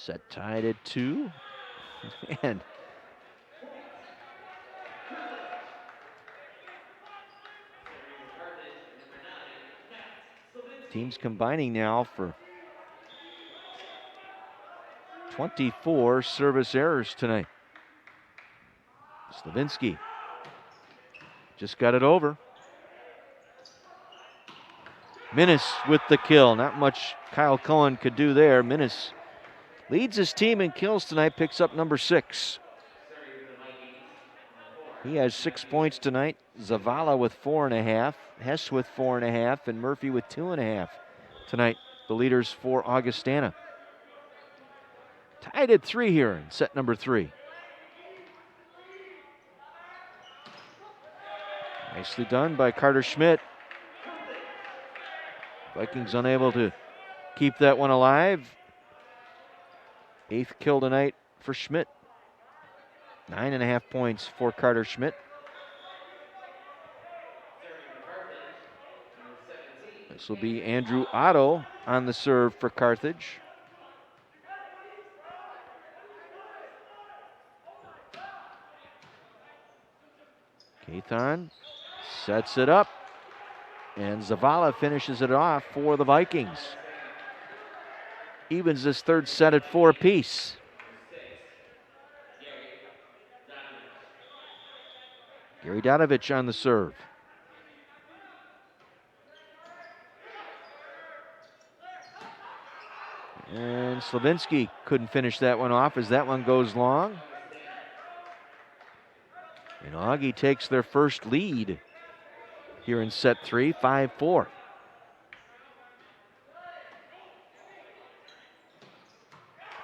Set tied at 2. And teams combining now for 24 service errors tonight. Slavinsky just got it over. Minnis with the kill. Not much Kyle Cohen could do there. Minnis leads his team in kills tonight, picks up number 6. He has 6 points tonight. Zavala with 4.5, Hess with 4.5, and Murphy with 2.5 tonight. The leaders for Augustana. Tied at 3 here in set number 3. Nicely done by Carter Schmidt. Vikings unable to keep that one alive. 8th kill tonight for Schmidt. 9.5 points for Carter Schmidt. This will be Andrew Otto on the serve for Carthage. Kathon sets it up, and Zavala finishes it off for the Vikings. Evens this third set at 4 apiece. Gary Dadovich on the serve. And Slavinsky couldn't finish that one off as that one goes long. And Augie takes their first lead here in set 3, 5-4.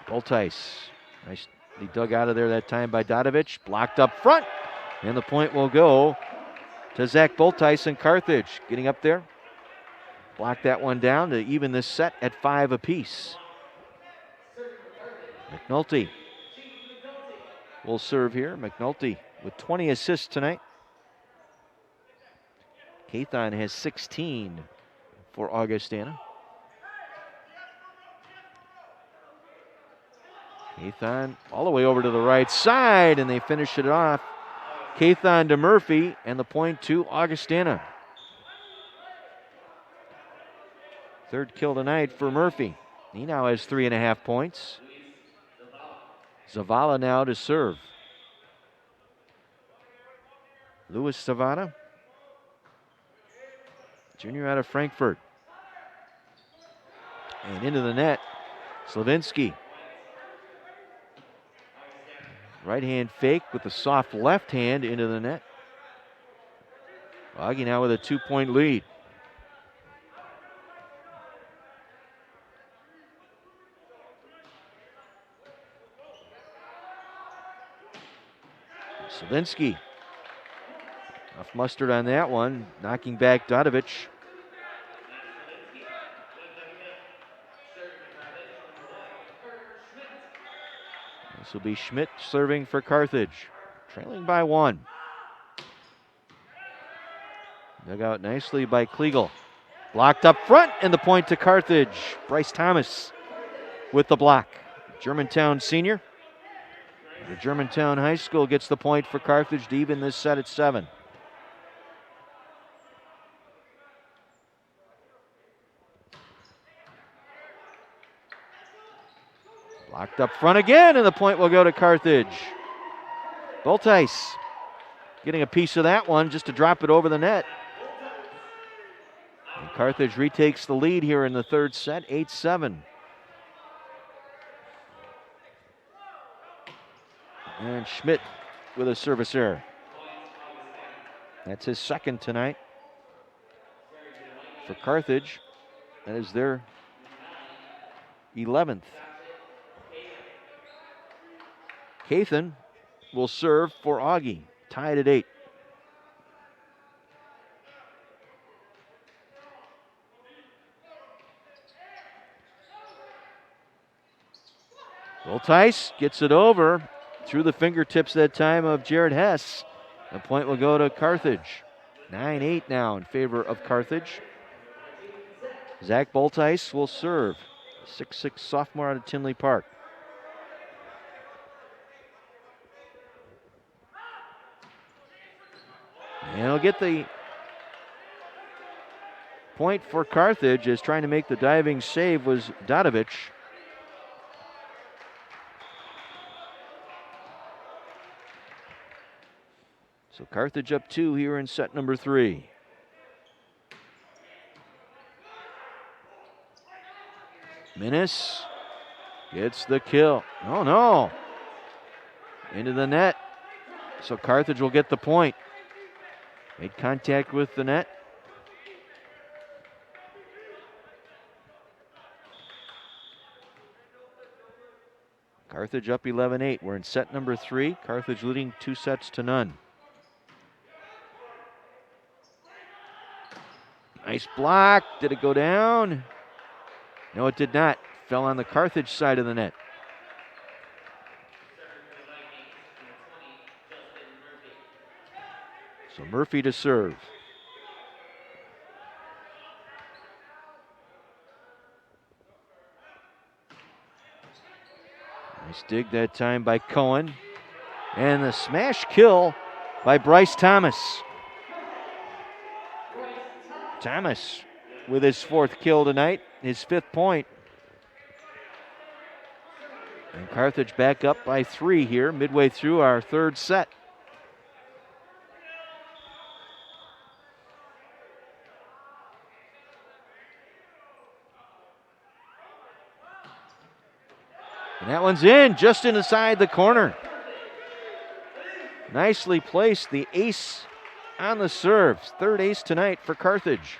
Boltice, nicely dug out of there that time by Dadovich. Blocked up front, and the point will go to Zach Boltice and Carthage. Getting up there, blocked that one down to even this set at 5 apiece. McNulty will serve here. McNulty with 20 assists tonight. Kathon has 16 for Augustana. Kathon all the way over to the right side, and they finish it off. Kathon to Murphy, and the point to Augustana. 3rd kill tonight for Murphy. He now has 3.5 points. Zavala now to serve. Louis Zavala, junior out of Frankfurt. And into the net, Slavinsky. Right hand fake with the soft left hand into the net. Augie now with a 2-point lead. Slavinsky off mustard on that one, knocking back Dadovich. This will be Schmidt serving for Carthage, trailing by 1. Dug out nicely by Kliegel. Blocked up front, and the point to Carthage. Bryce Thomas with the block. Germantown senior. The Germantown High School gets the point for Carthage to even this set at 7. Blocked up front again, and the point will go to Carthage. Boltice getting a piece of that one just to drop it over the net. And Carthage retakes the lead here in the 3rd set, 8-7. And Schmidt with a service error. That's his 2nd tonight for Carthage. That is their 11th. Kathon will serve for Augie, tied at 8. Boltice gets it over through the fingertips that time of Jared Hess. The point will go to Carthage. 9-8 now in favor of Carthage. Zach Boltice will serve. 6'6" sophomore out of Tinley Park. And he'll get the point for Carthage, as trying to make the diving save was Dadovic. So Carthage up 2 here in set number 3. Minnis gets the kill. Oh no! Into the net. So Carthage will get the point. Made contact with the net. Carthage up 11-8. We're in set number 3. Carthage leading 2-0. Nice block. Did it go down? No, it did not. Fell on the Carthage side of the net. So Murphy to serve. Nice dig that time by Cohen. And the smash kill by Bryce Thomas. Thomas with his 4th kill tonight, his 5th point. And Carthage back up by 3 here, midway through our 3rd set. And that one's in, just inside the corner. Nicely placed, the ace on the serves. 3rd ace tonight for Carthage.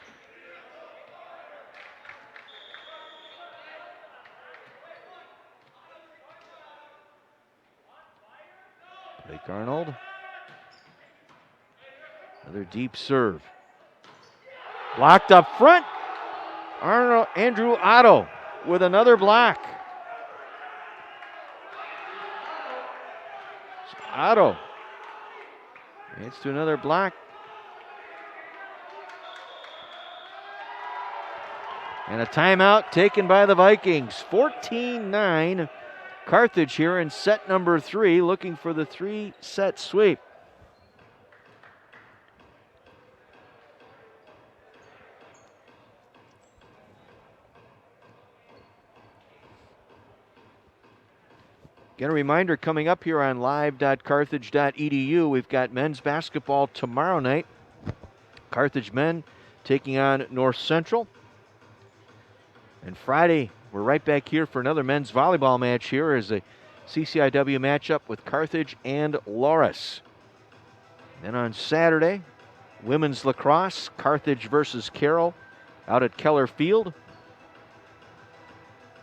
Blake Arnold. Another deep serve. Blocked up front. Andrew Otto with another block. Otto gets to another block. And a timeout taken by the Vikings. 14-9. Carthage here in set number 3, looking for the 3-set sweep. Again, a reminder coming up here on live.carthage.edu. We've got men's basketball tomorrow night. Carthage men taking on North Central. And Friday, we're right back here for another men's volleyball match here as a CCIW matchup with Carthage and Loras. Then on Saturday, women's lacrosse, Carthage versus Carroll out at Keller Field.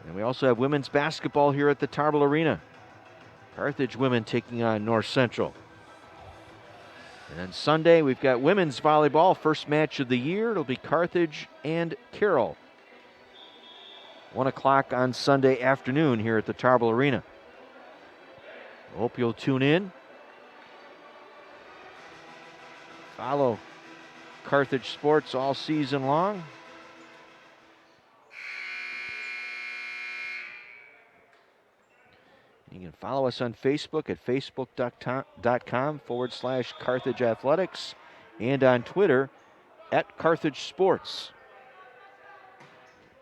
And we also have women's basketball here at the Tarble Arena. Carthage women taking on North Central. And then Sunday, we've got women's volleyball, first match of the year. It'll be Carthage and Carroll. 1 o'clock on Sunday afternoon here at the Tarble Arena. Hope you'll tune in. Follow Carthage sports all season long. You can follow us on Facebook at facebook.com/Carthage Athletics and on Twitter at Carthage Sports.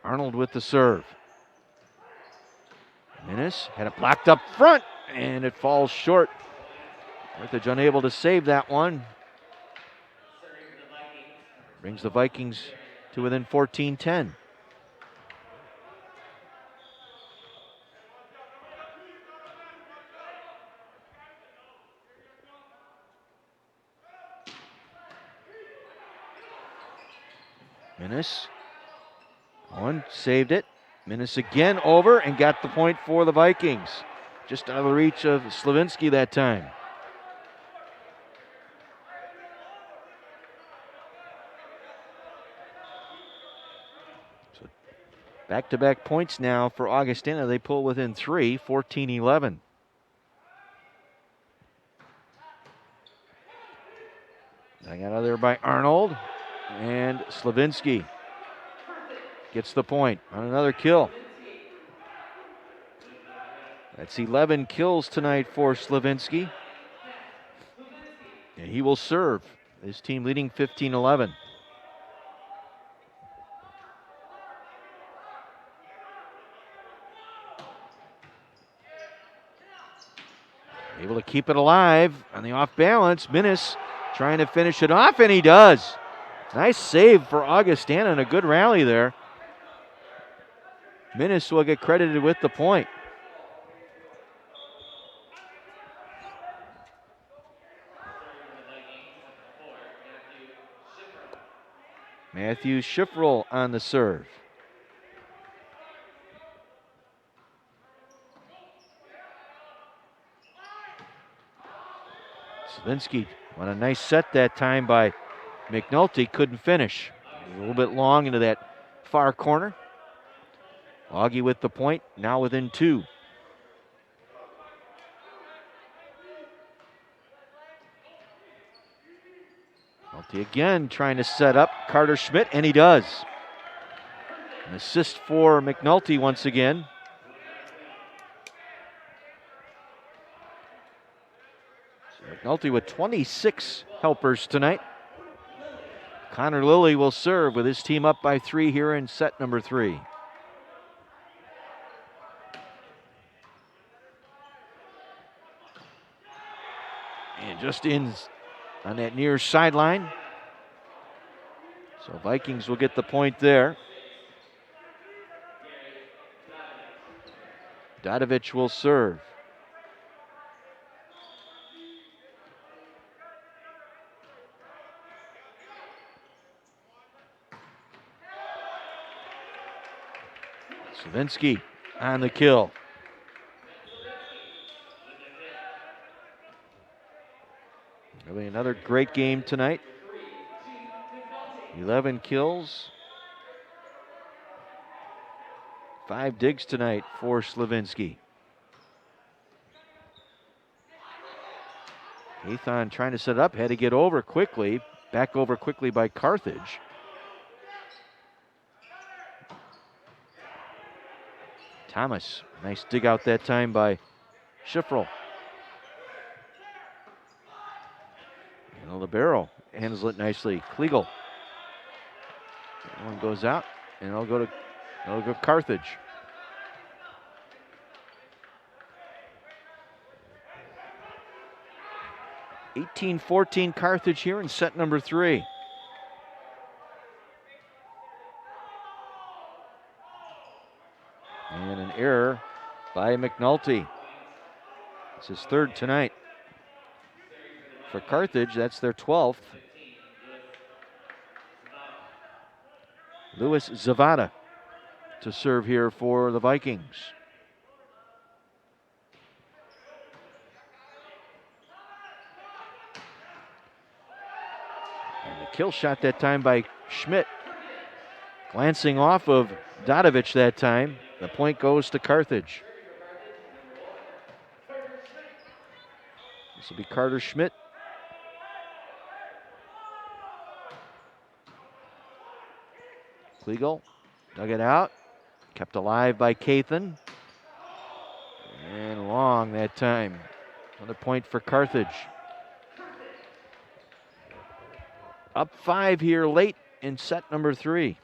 Arnold with the serve. Minnis had it blocked up front and it falls short. Carthage unable to save that one. Brings the Vikings to within 14-10. Minnis. Owen saved it. Minnis again over and got the point for the Vikings. Just out of the reach of Slavinsky that time. So back-to-back points now for Augustana. They pull within 3, 14-11. Got out of there by Arnold. And Slavinsky gets the point on another kill. That's 11 kills tonight for Slavinsky. And he will serve His team leading 15-11. Able to keep it alive on the off balance. Minnis trying to finish it off, and he does. Nice save for Augustana and a good rally there. Minnis will get credited with the point. Matthew Schifferl on the serve. Slavinsky on a nice set that time by McNulty, couldn't finish. A little bit long into that far corner. Augie with the point, now within 2. McNulty again trying to set up Carter Schmidt, and he does. An assist for McNulty once again. So McNulty with 26 helpers tonight. Connor Lilly will serve with his team up by 3 here in set number 3. And just ends on that near sideline. So Vikings will get the point there. Dadovich will serve. Slavinsky on the kill. Really another great game tonight. 11 kills. 5 digs tonight for Slavinsky. Athon trying to set it up, had to get over quickly. Back over quickly by Carthage. Thomas, nice dig out that time by Schifferl. And the libero handles it nicely. Kliegel. That one goes out, and it'll go Carthage. (18-14) Carthage here in set number 3. And an error by McNulty. It's his 3rd tonight. For Carthage, that's their 12th. Louis Zavada to serve here for the Vikings. And the kill shot that time by Schmidt. Glancing off of Dadovich that time. The point goes to Carthage. This will be Carter Schmidt. Kliegel dug it out. Kept alive by Cathan. And long that time. Another point for Carthage. Up 5 here late in set number 3.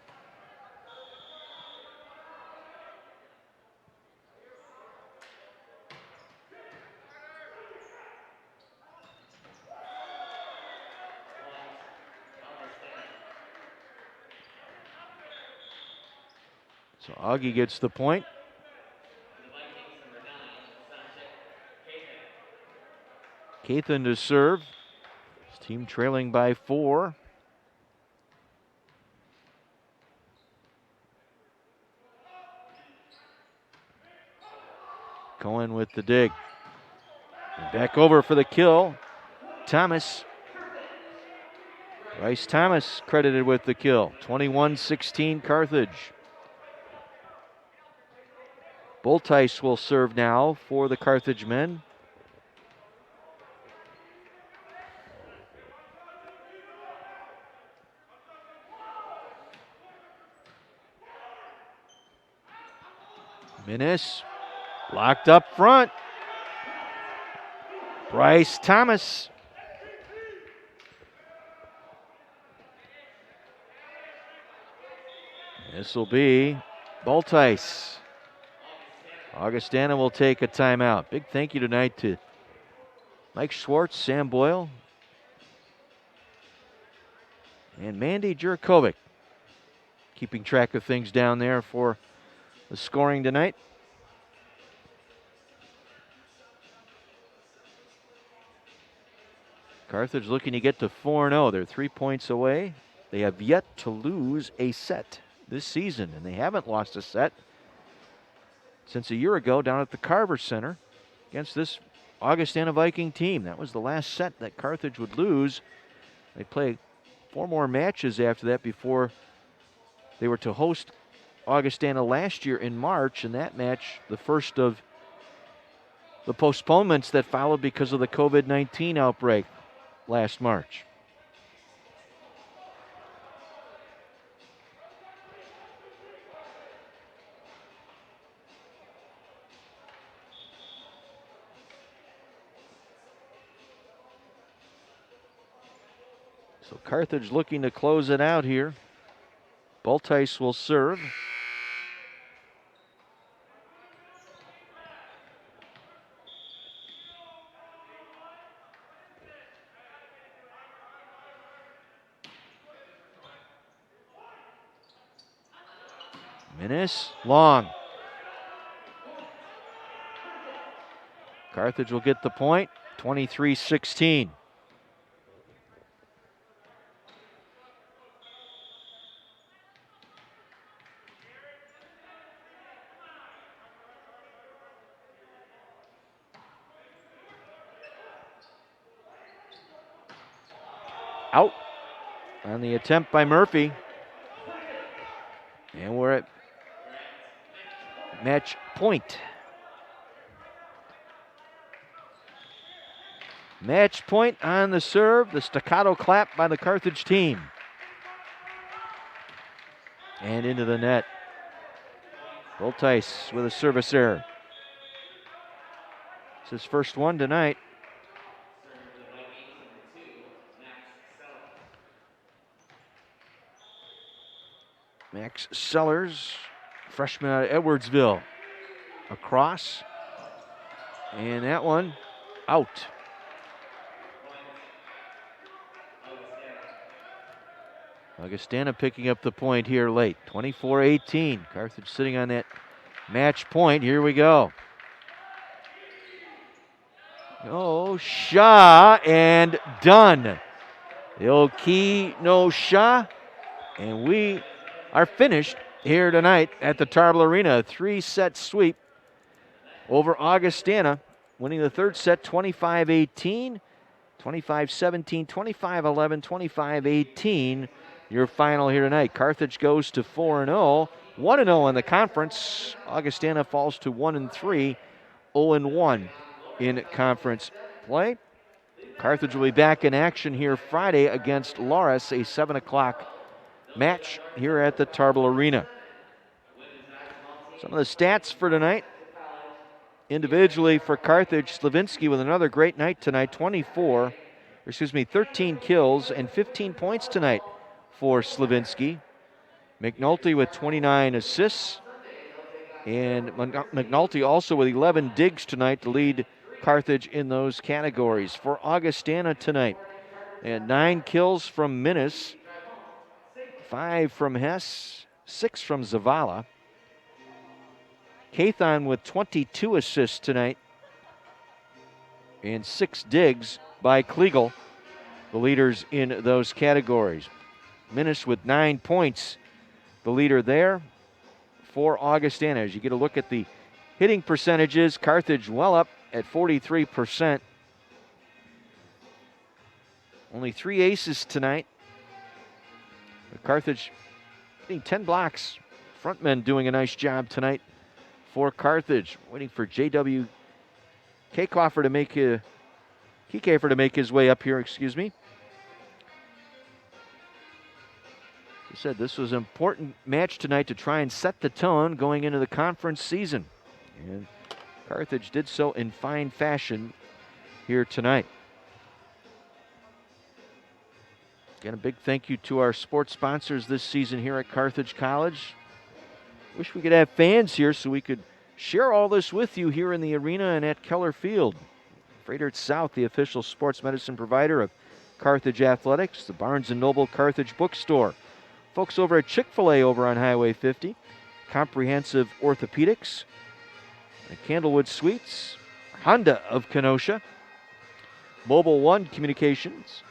So Augie gets the point. Cathan to serve. His team trailing by 4. Cohen with the dig. And back over for the kill. Thomas. Bryce Thomas credited with the kill. 21-16 Carthage. Boltice will serve now for the Carthage men. Minnis locked up front. Bryce Thomas. This will be Baltice. Augustana will take a timeout. Big thank you tonight to Mike Schwartz, Sam Boyle, and Mandy Jurkovic, keeping track of things down there for the scoring tonight. Carthage looking to get to 4-0. They're 3 points away. They have yet to lose a set this season, and they haven't lost a set since a year ago down at the Carver Center against this Augustana Viking team. That was the last set that Carthage would lose. They play 4 more matches after that before they were to host Augustana last year in March, and that match, the first of the postponements that followed because of the COVID-19 outbreak last March. So Carthage looking to close it out here. Baltice will serve. Minnis, long. Carthage will get the point, 23-16. Out on the attempt by Murphy. And we're at match point. Match point on the serve. The staccato clap by the Carthage team. And into the net. Voltice with a service error. It's his first one tonight. Max Sellers, freshman out of Edwardsville. Across. And that one out. Augustana picking up the point here late. 24-18. Carthage sitting on that match point. Here we go. Oh, shot and done. The old key, no shot. And we are finished here tonight at the Tarble Arena. A 3-set sweep over Augustana, winning the third set 25-18, 25-17, 25-11, 25-18. Your final here tonight. Carthage goes to 4-0, 1-0 in the conference. Augustana falls to 1-3, 0-1 in conference play. Carthage will be back in action here Friday against Loras, a 7 o'clock match here at the Tarble Arena. Some of the stats for tonight. Individually for Carthage, Slavinsky with another great night tonight. 13 kills and 15 points tonight for Slavinsky. McNulty with 29 assists. And McNulty also with 11 digs tonight to lead Carthage in those categories. For Augustana tonight, and 9 kills from Minnis, 5 from Hess, 6 from Zavala. Cathon with 22 assists tonight and 6 digs by Kliegel, the leaders in those categories. Minnis with 9 points, the leader there for Augustana. As you get a look at the hitting percentages, Carthage well up at 43%. Only 3 aces tonight. Carthage getting 10 blocks. Frontmen doing a nice job tonight for Carthage. Waiting for J.W. Kekoffer to make his way up here, excuse me. As I said, this was an important match tonight to try and set the tone going into the conference season. And Carthage did so in fine fashion here tonight. Again, a big thank you to our sports sponsors this season here at Carthage College. Wish we could have fans here so we could share all this with you here in the arena and at Keller Field. Freighter South, the official sports medicine provider of Carthage Athletics, the Barnes & Noble Carthage Bookstore. Folks over at Chick-fil-A over on Highway 50, Comprehensive Orthopedics, the Candlewood Suites, Honda of Kenosha, Mobile One Communications,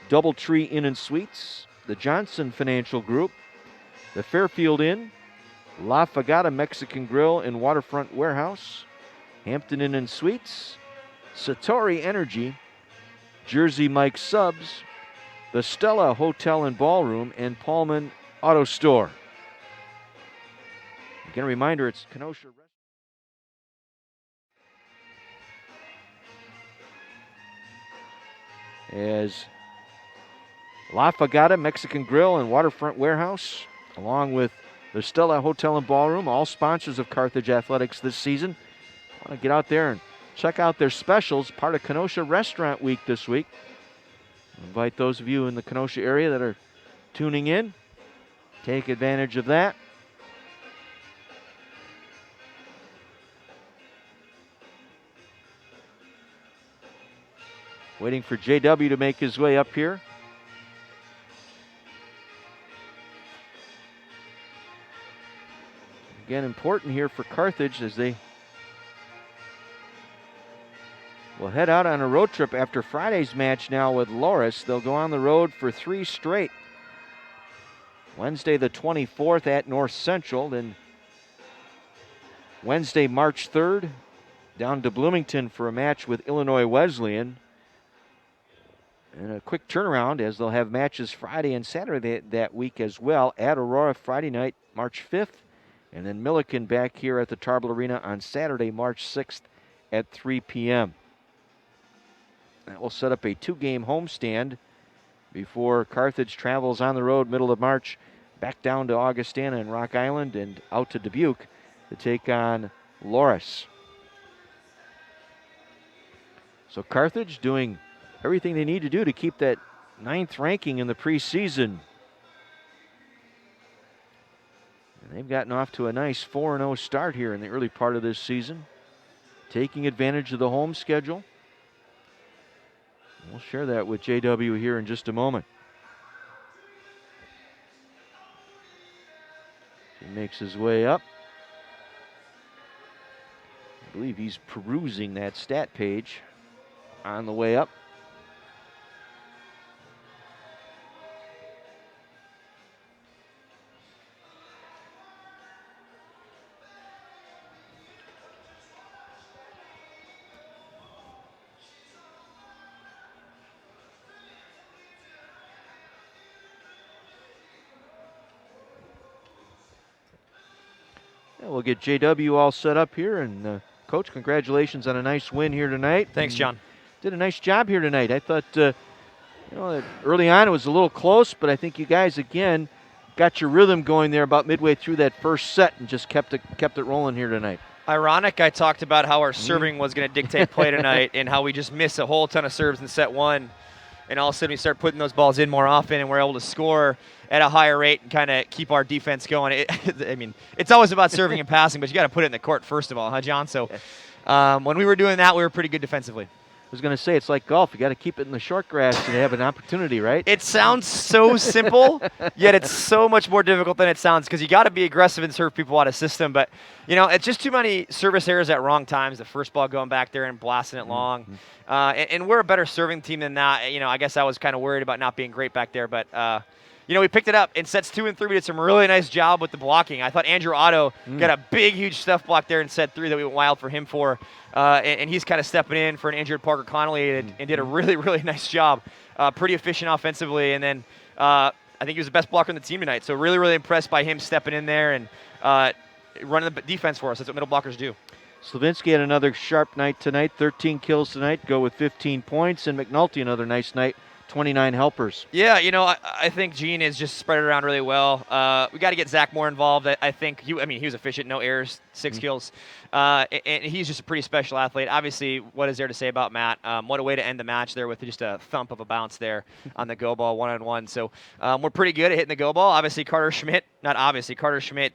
Doubletree Inn and Suites, the Johnson Financial Group, the Fairfield Inn, La Fagata Mexican Grill and Waterfront Warehouse, Hampton Inn and Suites, Satori Energy, Jersey Mike Subs, the Stella Hotel and Ballroom, and Paulman Auto Store. Again, a reminder, it's Kenosha. As La Fagata Mexican Grill and Waterfront Warehouse, along with the Stella Hotel and Ballroom, all sponsors of Carthage Athletics this season. Want to get out there and check out their specials, part of Kenosha Restaurant Week this week. Invite those of you in the Kenosha area that are tuning in, take advantage of that. Waiting for JW to make his way up here. Again, important here for Carthage as they will head out on a road trip after Friday's match now with Loris. They'll go on the road for 3 straight. Wednesday the 24th at North Central, then Wednesday, March 3rd, down to Bloomington for a match with Illinois Wesleyan. And a quick turnaround as they'll have matches Friday and Saturday that week as well. At Aurora Friday night, March 5th. And then Milliken back here at the Tarble Arena on Saturday, March 6th at 3 p.m. That will set up a 2-game homestand before Carthage travels on the road middle of March back down to Augustana and Rock Island and out to Dubuque to take on Loris. So Carthage doing everything they need to do to keep that 9th ranking in the preseason. And they've gotten off to a nice 4-0 start here in the early part of this season, taking advantage of the home schedule. We'll share that with JW here in just a moment. He makes his way up. I believe he's perusing that stat page on the way up. We'll get JW all set up here. And, Coach, congratulations on a nice win here tonight. Thanks, John. Did a nice job here tonight. I thought, early on it was a little close, but I think you guys, again, got your rhythm going there about midway through that first set and just kept it rolling here tonight. Ironic, I talked about how our serving was going to dictate play tonight and how we just missed a whole ton of serves in set 1. And all of a sudden we start putting those balls in more often and we're able to score at a higher rate and kind of keep our defense going. It's always about serving and passing, but you got to put it in the court first of all, huh, John? So when we were doing that, we were pretty good defensively. I was going to say, it's like golf. You got to keep it in the short grass to have an opportunity, right? It sounds so simple, yet it's so much more difficult than it sounds because you got to be aggressive and serve people out of system. But, it's just too many service errors at wrong times. The first ball going back there and blasting it long. And we're a better serving team than that. I guess I was kind of worried about not being great back there. But, we picked it up in sets 2 and 3. We did some really nice job with the blocking. I thought Andrew Otto got a big, huge stuff block there in set 3 that we went wild for him for. And he's kind of stepping in for an injured Parker Connolly and did a really, really nice job. Pretty efficient offensively. And then I think he was the best blocker on the team tonight. So really, really impressed by him stepping in there and running the defense for us. That's what middle blockers do. Slavinsky had another sharp night tonight. 13 kills tonight. Go with 15 points. And McNulty another nice night. 29 helpers. Yeah, I think Gene has just spread it around really well. We got to get Zach more involved. I think he was efficient, no errors 6 kills. And he's just a pretty special athlete. Obviously, what is there to say about Matt? What a way to end the match there with just a thump of a bounce there on the go ball 1-on-1. So we're pretty good at hitting the go ball. Obviously, Carter Schmidt,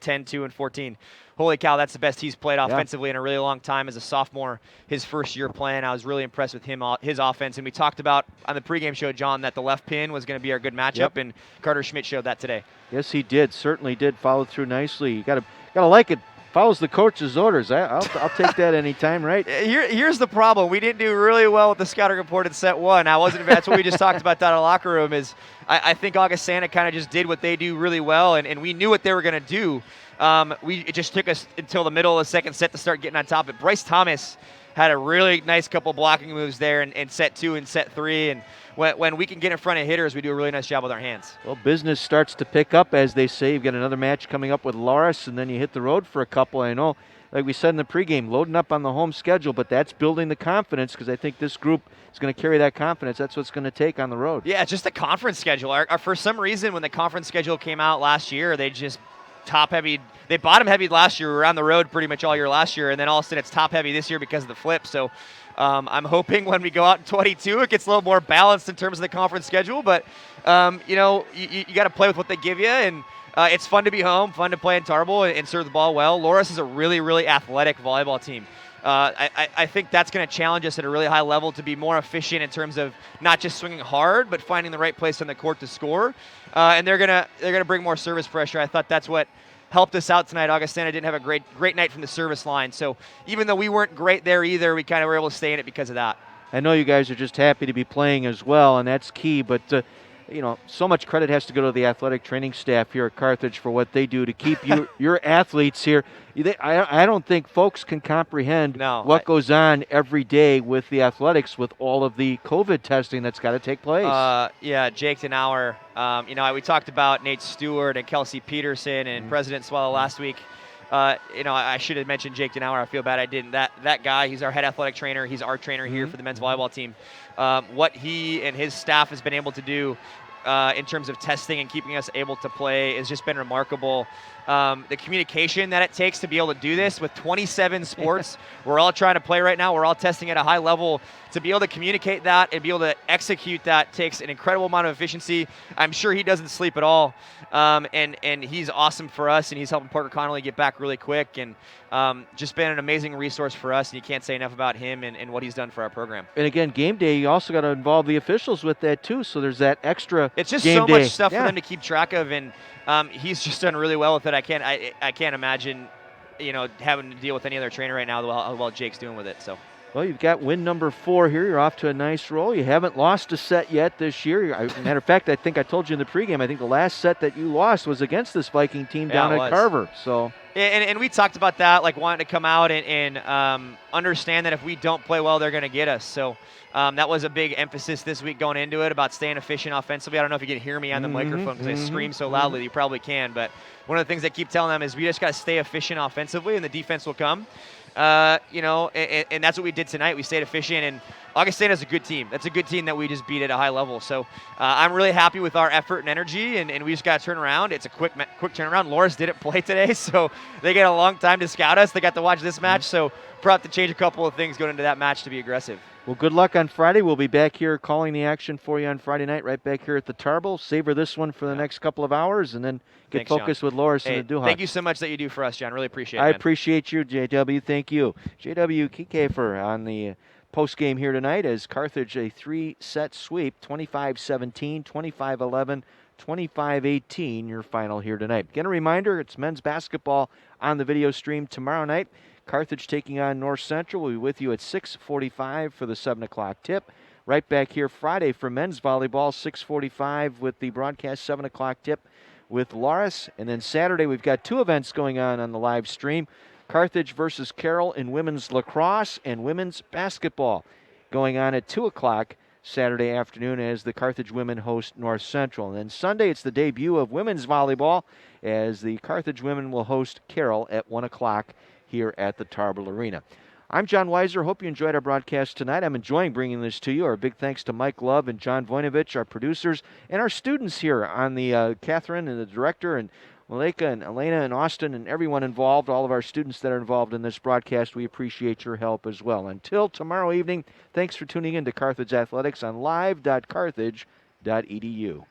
10, 2, and 14. Holy cow, that's the best he's played offensively in a really long time as a sophomore, his first year playing. I was really impressed with him, his offense. And we talked about on the pregame show, John, that the left pin was going to be our good matchup, and Carter Schmidt showed that today. Yes, he did. Certainly did follow through nicely. You gotta like it. Follows the coach's orders. I'll take that anytime, right? Here's the problem. We didn't do really well with the scouting report in set 1. That's what we just talked about down in the locker room is I think Augustana kind of just did what they do really well, and we knew what they were going to do. It just took us until the middle of the second set to start getting on top of it. Bryce Thomas had a really nice couple blocking moves there in set 2 and set 3, and when we can get in front of hitters, we do a really nice job with our hands. Well, business starts to pick up, as they say. You've got another match coming up with Loris, and then you hit the road for a couple. I know, like we said in the pregame, loading up on the home schedule, but that's building the confidence because I think this group is going to carry that confidence. That's what's going to take on the road. Yeah, just the conference schedule. For some reason, when the conference schedule came out last year, they just top-heavy. They bottom-heavy last year. We were on the road pretty much all year last year, and then all of a sudden it's top-heavy this year because of the flip. So I'm hoping when we go out in 22, it gets a little more balanced in terms of the conference schedule. But, you got to play with what they give you, and it's fun to be home, fun to play in Tarble and serve the ball well. Loris is a really, really athletic volleyball team. I think that's going to challenge us at a really high level to be more efficient in terms of not just swinging hard, but finding the right place on the court to score. And they're gonna bring more service pressure. I thought that's what helped us out tonight. Augustana didn't have a great night from the service line. So even though we weren't great there either, we kind of were able to stay in it because of that. I know you guys are just happy to be playing as well, and that's key. But so much credit has to go to the athletic training staff here at Carthage for what they do to keep your athletes here. I don't think folks can comprehend what goes on every day with the athletics with all of the COVID testing that's got to take place. Jake Denauer. We talked about Nate Stewart and Kelsey Peterson and President Swallow last week. I should have mentioned Jake Denauer. I feel bad I didn't. That guy, he's our head athletic trainer. He's our trainer here for the men's volleyball team. What he and his staff has been able to do in terms of testing and keeping us able to play has just been remarkable. The communication that it takes to be able to do this with 27 sports we're all trying to play right now. We're all testing at a high level. To be able to communicate that and be able to execute that takes an incredible amount of efficiency. I'm sure he doesn't sleep at all. And he's awesome for us, and he's helping Parker Connolly get back really quick, and just been an amazing resource for us, and you can't say enough about him and what he's done for our program. And again, game day, you also got to involve the officials with that too, so there's that extra It's just game so day. much stuff for them to keep track of, and he's just done really well with it. I can't imagine, having to deal with any other trainer right now while Jake's doing with it. So. Well, you've got win number 4 here. You're off to a nice roll. You haven't lost a set yet this year. Matter of fact, I think I told you in the pregame, I think the last set that you lost was against this Viking team down at Carver. So. And we talked about that, like wanting to come out and understand that if we don't play well, they're going to get us. So that was a big emphasis this week going into it about staying efficient offensively. I don't know if you can hear me on the microphone because I scream so loudly that you probably can. But one of the things I keep telling them is we just got to stay efficient offensively and the defense will come. And that's what we did tonight. We stayed efficient, and Augustana is a good team. That's a good team that we just beat at a high level. So I'm really happy with our effort and energy, and we just got to turn around. It's a quick turnaround. Loris didn't play today, so they get a long time to scout us. They got to watch this match, so probably have to change a couple of things going into that match to be aggressive. Well, good luck on Friday. We'll be back here calling the action for you on Friday night, right back here at the Tarble. Savor this one for the next couple of hours, and then get focused with Loris and the Duhawk. Thank you so much that you do for us, John. Really appreciate it. I appreciate you, JW. Thank you. JW Kiekefer on the post game here tonight as Carthage a 3-set sweep, 25-17, 25-11, 25-18, your final here tonight. Again, a reminder, it's men's basketball on the video stream tomorrow night. Carthage taking on North Central. We'll be with you at 6:45 for the 7 o'clock tip. Right back here Friday for men's volleyball, 6:45 with the broadcast 7 o'clock tip with Loris. And then Saturday we've got 2 events going on the live stream. Carthage versus Carroll in women's lacrosse and women's basketball going on at 2 o'clock Saturday afternoon as the Carthage women host North Central. And then Sunday it's the debut of women's volleyball as the Carthage women will host Carroll at 1 o'clock here at the Tarble Arena. I'm John Weiser. Hope you enjoyed our broadcast tonight. I'm enjoying bringing this to you. Our big thanks to Mike Love and John Voinovich, our producers, and our students here on the Catherine and the director and Malika and Elena and Austin and everyone involved, all of our students that are involved in this broadcast, we appreciate your help as well. Until tomorrow evening, thanks for tuning in to Carthage Athletics on live.carthage.edu.